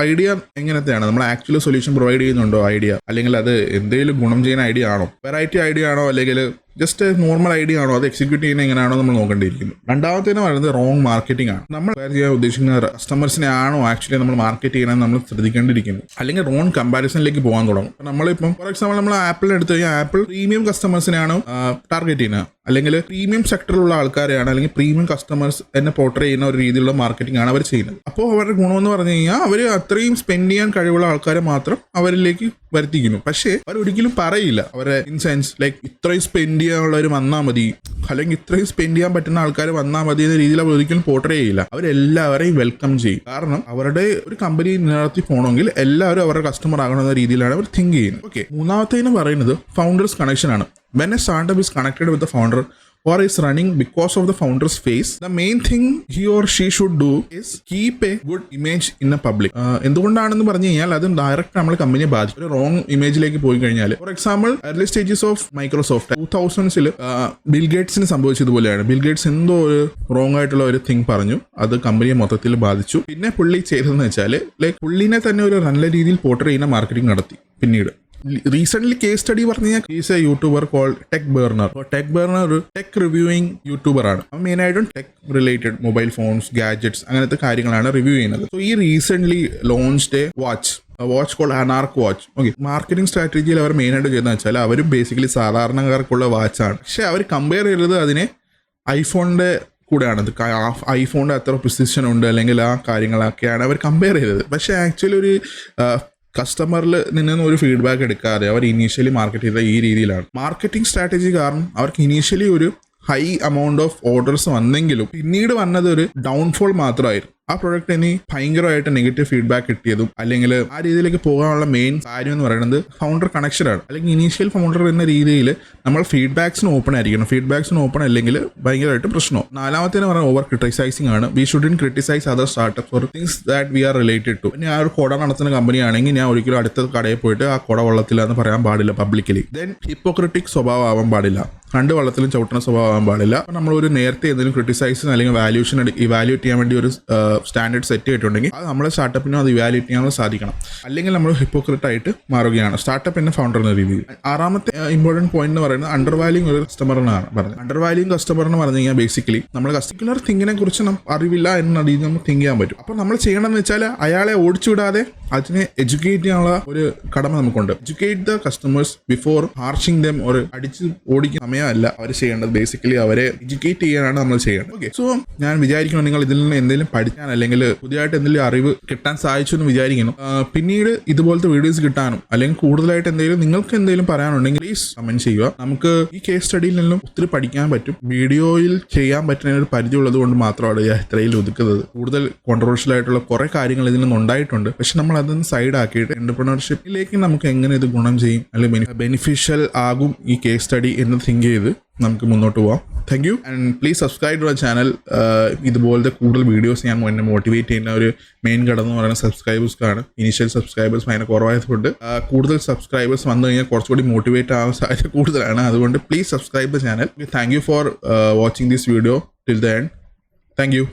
ഐഡിയ എങ്ങനത്തെയാണ്, നമ്മൾ ആക്ച്വലി സൊല്യൂഷൻ പ്രൊവൈഡ് ചെയ്യുന്നുണ്ടോ ഐഡിയ, അല്ലെങ്കിൽ അത് എന്തെങ്കിലും ഗുണം ചെയ്യുന്ന ഐഡിയ ആണോ, വെറൈറ്റി ഐഡിയ ആണോ, അല്ലെങ്കിൽ ജസ്റ്റ് നോർമൽ ഐഡിയ ആണോ, അത് എക്സിക്യൂട്ട് ചെയ്യുന്ന എങ്ങനെയാണോ നമ്മൾ നോക്കേണ്ടിയിരിക്കുന്നു. രണ്ടാമത്തേന്ന് പറയുന്നത് റോങ് മാർക്കറ്റിംഗ് ആണ്. നമ്മൾ ചെയ്യാൻ ഉദ്ദേശിക്കുന്ന കസ്റ്റമേഴ്സിനെ ആണോ ആക്ച്വലി നമ്മൾ മാർക്കറ്റ് ചെയ്യണമെന്ന് നമ്മൾ ശ്രദ്ധിക്കേണ്ടിയിരിക്കുന്നു. അല്ലെങ്കിൽ റോങ് കമ്പാരിസണിലേക്ക് പോകാൻ തുടങ്ങും. നമ്മളിപ്പം ഫോർ എക്സാമ്പിൾ നമ്മൾ ആപ്പിളിന് എടുത്തു കഴിഞ്ഞാൽ ആപ്പിൾ പ്രീമിയം കസ്റ്റമേഴ്സിനെയാണോ ടാർഗറ്റ് ചെയ്യുന്നത്, അല്ലെങ്കിൽ പ്രീമിയം സെക്ടറിലുള്ള ആൾക്കാരെയാണ്, അല്ലെങ്കിൽ പ്രീമിയം കസ്റ്റമേഴ്സ് എന്നെ പോർട്രേ ചെയ്യുന്ന ഒരു രീതിയിലുള്ള മാർക്കറ്റിംഗ് ആണ് അവർ ചെയ്യുന്നത്. അപ്പോൾ അവരുടെ ഗുണമെന്ന് പറഞ്ഞു കഴിഞ്ഞാൽ അവർ അത്രയും സ്പെൻഡ് ചെയ്യാൻ കഴിവുള്ള ആൾക്കാരെ മാത്രം അവരിലേക്ക് വരുത്തിക്കുന്നു. പക്ഷേ അവർ ഒരിക്കലും പറയില്ല അവരെ ഇൻ സെൻസ് ലൈക്ക് ഇത്രയും സ്പെൻഡ് ചെയ്യാനുള്ളവർ വന്നാൽ മതി, അല്ലെങ്കിൽ ഇത്രയും സ്പെൻഡ് ചെയ്യാൻ പറ്റുന്ന ആൾക്കാർ വന്നാൽ മതി എന്ന രീതിയിൽ അവർ ഒരിക്കലും പോർട്രേ ചെയ്യില്ല. അവരെല്ലാവരെയും വെൽക്കം ചെയ്യും. കാരണം അവരുടെ ഒരു കമ്പനി നിലനിർത്തി പോകണമെങ്കിൽ എല്ലാവരും അവരുടെ കസ്റ്റമർ ആകണമെന്ന രീതിയിലാണ് അവർ തിങ്ക് ചെയ്യുന്നത്. ഓക്കെ, മൂന്നാമത്തേന്ന് പറയുന്നത് ഫൗണ്ടേഴ്സ് കണക്ഷൻ ആണ്. When a startup is connected with the founder or is running because of the founder's face, the main thing he or she should do is keep a good image in the public. എന്തുകൊണ്ടാണെന്ന് പറഞ്ഞു കഴിഞ്ഞാൽ അത് direct നമ്മൾ കമ്പനിയെ ബാധിക്കും. ഒരു wrong ഇമേജിലേക്ക് പോയി കഴിഞ്ഞാൽ, for example early stages of Microsoft 2000s Bill ഗേറ്റ്സിന് സംഭവിച്ചതുപോലെയാണ്. ബിൽ ഗേറ്റ്സ് എന്തോ ഒരു റോങ് ആയിട്ടുള്ള ഒരു തിങ് പറഞ്ഞു, അത് കമ്പനിയെ മൊത്തത്തിൽ ബാധിച്ചു. പിന്നെ പുള്ളി ചെയ്തതെന്ന് വെച്ചാൽ ലൈക്ക് പുള്ളിനെ തന്നെ ഒരു നല്ല രീതിയിൽ പോർട്രേ ചെയ്യുന്ന മാർക്കറ്റിംഗ് നടത്തി. പിന്നീട് റീസെന്റ് കേസ് സ്റ്റഡി പറഞ്ഞു കഴിഞ്ഞാൽ is a YouTuber called Tech Burner. Tech Burner ഒരു ടെക് റിവ്യൂയിങ് യൂട്യൂബർ ആണ്. മെയിനായിട്ടും tech related mobile phones, gadgets അങ്ങനത്തെ കാര്യങ്ങളാണ് റിവ്യൂ ചെയ്യുന്നത്. സോ ഈ recent launched a watch called Anarc watch. Okay, marketing സ്ട്രാറ്റജിയിൽ അവർ മെയിനായിട്ട് ചെയ്യുന്നത് വെച്ചാൽ അവരും ബേസിക്കലി സാധാരണക്കാർക്കുള്ള വാച്ചാണ്. പക്ഷെ അവർ കമ്പയർ ചെയ്തത് അതിനെ ഐഫോണിന്റെ കൂടെയാണ്. ഐഫോണിന്റെ അത്ര പ്രിസിഷൻ ഉണ്ട് അല്ലെങ്കിൽ ആ കാര്യങ്ങളൊക്കെയാണ് അവർ കമ്പയർ ചെയ്തത്. പക്ഷെ ആക്ച്വലി ഒരു കസ്റ്റമറിൽ നിന്നും ഒരു ഫീഡ്ബാക്ക് എടുക്കാതെ അവർ ഇനീഷ്യലി മാർക്കറ്റ് ചെയ്ത ഈ രീതിയിലാണ്. മാർക്കറ്റിംഗ് സ്ട്രാറ്റജി കാരണം അവർക്ക് ഇനീഷ്യലി ഒരു ഹൈ എമൗണ്ട് ഓഫ് ഓർഡേഴ്സ് വന്നെങ്കിലും പിന്നീട് വന്നത് ഒരു ഡൗൺഫോൾ മാത്രമായിരുന്നു. ആ പ്രൊഡക്റ്റ് ഇനി ഭയങ്കരമായിട്ട് നെഗറ്റീവ് ഫീഡ്ബാക്ക് കിട്ടിയതും അല്ലെങ്കിൽ ആ രീതിയിലേക്ക് പോകാനുള്ള മെയിൻ കാര്യം എന്ന് പറയുന്നത് ഫൗണ്ടർ കണക്ഷനാണ്. അല്ലെങ്കിൽ ഇനീഷ്യൽ ഫൗണ്ടർ എന്ന രീതിയിൽ നമ്മൾ ഫീഡ്ബാക്സിന് ഓപ്പൺ ആയിരിക്കണം. ഫീഡ്ബാക്സിന് ഓപ്പൺ അല്ലെങ്കിൽ ഭയങ്കരമായിട്ട് പ്രശ്നമോ. നാലാമത്തേന്ന് പറഞ്ഞാൽ ഓവർ ക്രിട്ടിസൈസിങ് ആണ്. We shouldn't criticise other startups for things that we are related to. ഞാൻ ഒരു കുട നടത്തുന്ന കമ്പനിയാണെങ്കിൽ ഞാൻ ഒരിക്കലും അടുത്ത കടയിൽ പോയിട്ട് ആ കുട വെള്ളത്തില്ല എന്ന് പറയാൻ പാടില്ല പബ്ലിക്കലി. ദെൻ ഹിപ്പോക്രിറ്റിക് സ്വഭാവം ആവാൻ പാടില്ല. 2 വെള്ളത്തിലും ചവിട്ടുന്ന സ്വഭാവം ആവാൻ പാടില്ല. നമ്മളൊരു നേരത്തെ എന്തെങ്കിലും ക്രിട്ടിസൈസ് അല്ലെങ്കിൽ വാല്യൂഷൻ ഇവാലുവേറ്റ് ചെയ്യാൻ വേണ്ടി ഒരു സ്റ്റാൻഡേർഡ് സെറ്റ് ചെയ്തിട്ടുണ്ടെങ്കിൽ അത് നമ്മളെ സ്റ്റാർട്ടപ്പിനും അത് ഇവാലുവേറ്റ് ചെയ്യാൻ സാധിക്കണം. അല്ലെങ്കിൽ നമ്മൾ ഹിപ്പോക്രിറ്റ് ആയിട്ട് മാറുകയാണ് സ്റ്റാർട്ടപ്പിന്റെ ഫൗണ്ടർ എന്ന രീതിയിൽ. 6ാമത്തെ ഇമ്പോർട്ടൻറ്റ് പോയിന്റ് എന്ന് പറയുന്നത് അണ്ടർ വാല്യൂങ് ഒരു കസ്റ്റമർ എന്നാണ് പറഞ്ഞത്. അണ്ടർ വാല്യൂങ് കസ്റ്റമർ എന്ന് പറഞ്ഞു കഴിഞ്ഞാൽ ബേസിക്കലി നമ്മൾ കസ്റ്റമർ തിങ്കിനെ കുറിച്ച് അറിവില്ല എന്ന രീതിയിൽ നമുക്ക് തിങ്ക് ചെയ്യാൻ പറ്റും. അപ്പോൾ നമ്മൾ ചെയ്യണമെന്ന് വെച്ചാൽ അയാളെ ഓടിച്ചുവിടാതെ അതിനെ എഡ്യൂക്കേറ്റ് ചെയ്യാനുള്ള ഒരു കടമ നമുക്കുണ്ട്. Educate the customers before harshing them. ഒരു അടിച്ച് ഓടിക്കുന്ന സമയം സമയമല്ല അവർ ചെയ്യേണ്ടത്. ബേസിക്കലി അവരെ എഡ്യൂക്കേറ്റ് ചെയ്യാനാണ് നമ്മൾ ചെയ്യേണ്ടത്. ഓക്കെ, സോ ഞാൻ വിചാരിക്കുന്നു നിങ്ങൾ ഇതിൽ നിന്ന് എന്തെങ്കിലും പഠിക്കാൻ അല്ലെങ്കിൽ പുതിയതായിട്ട് എന്തെങ്കിലും അറിവ് കിട്ടാൻ സാധിച്ചു എന്ന് വിചാരിക്കുന്നു. പിന്നീട് ഇതുപോലത്തെ വീഡിയോസ് കിട്ടാനും അല്ലെങ്കിൽ കൂടുതലായിട്ട് എന്തെങ്കിലും നിങ്ങൾക്ക് എന്തെങ്കിലും പറയാനുണ്ടെങ്കിൽ പ്ലീസ് കമന്റ് ചെയ്യുക. നമുക്ക് ഈ കേസ് സ്റ്റഡിയിൽ നിന്നും ഒത്തിരി പഠിക്കാൻ പറ്റും. വീഡിയോയിൽ ചെയ്യാൻ പറ്റുന്ന ഒരു പരിധി ഉള്ളത് കൊണ്ട് മാത്രമാണ് ഞാൻ ഇത്രയിൽ ഒതുക്കുന്നത്. കൂടുതൽ കോൺട്രവേഴ്ഷ്യൽ ആയിട്ടുള്ള കുറെ കാര്യങ്ങൾ ഇതിൽ നിന്ന് ഉണ്ടായിട്ടുണ്ട്. പക്ഷെ നമ്മൾ അതൊന്ന് സൈഡ് ആക്കിയിട്ട് എന്റർപ്രണർഷിപ്പിലേക്ക് നമുക്ക് എങ്ങനെ ഇത് ഗുണം ചെയ്യും അല്ലെങ്കിൽ ബെനിഫിഷ്യൽ ആകും ഈ കേസ് സ്റ്റഡി എന്ന് തിങ്ക് ചെയ്ത് നമുക്ക് മുന്നോട്ട് പോവാം. Thank you and please subscribe to our channel. ഇതുപോലത്തെ കൂടുതൽ വീഡിയോസ് ഞാൻ എന്നെ മോട്ടിവേറ്റ് ചെയ്യുന്ന ഒരു മെയിൻ ഘടകം എന്ന് പറയുന്നത് സബ്സ്ക്രൈബേഴ്സാണ്. ഇനീഷ്യൽ സബ്സ്ക്രൈബേഴ്സ് അതിനെ കുറവായതുകൊണ്ട് കൂടുതൽ സബ്സ്ക്രൈബേഴ്സ് വന്നു കഴിഞ്ഞാൽ കുറച്ചുകൂടി മോട്ടിവേറ്റ് ആവാൻ സാധ്യത കൂടുതലാണ്. അതുകൊണ്ട് please subscribe the channel. Thank you for watching this video till the end. Thank you.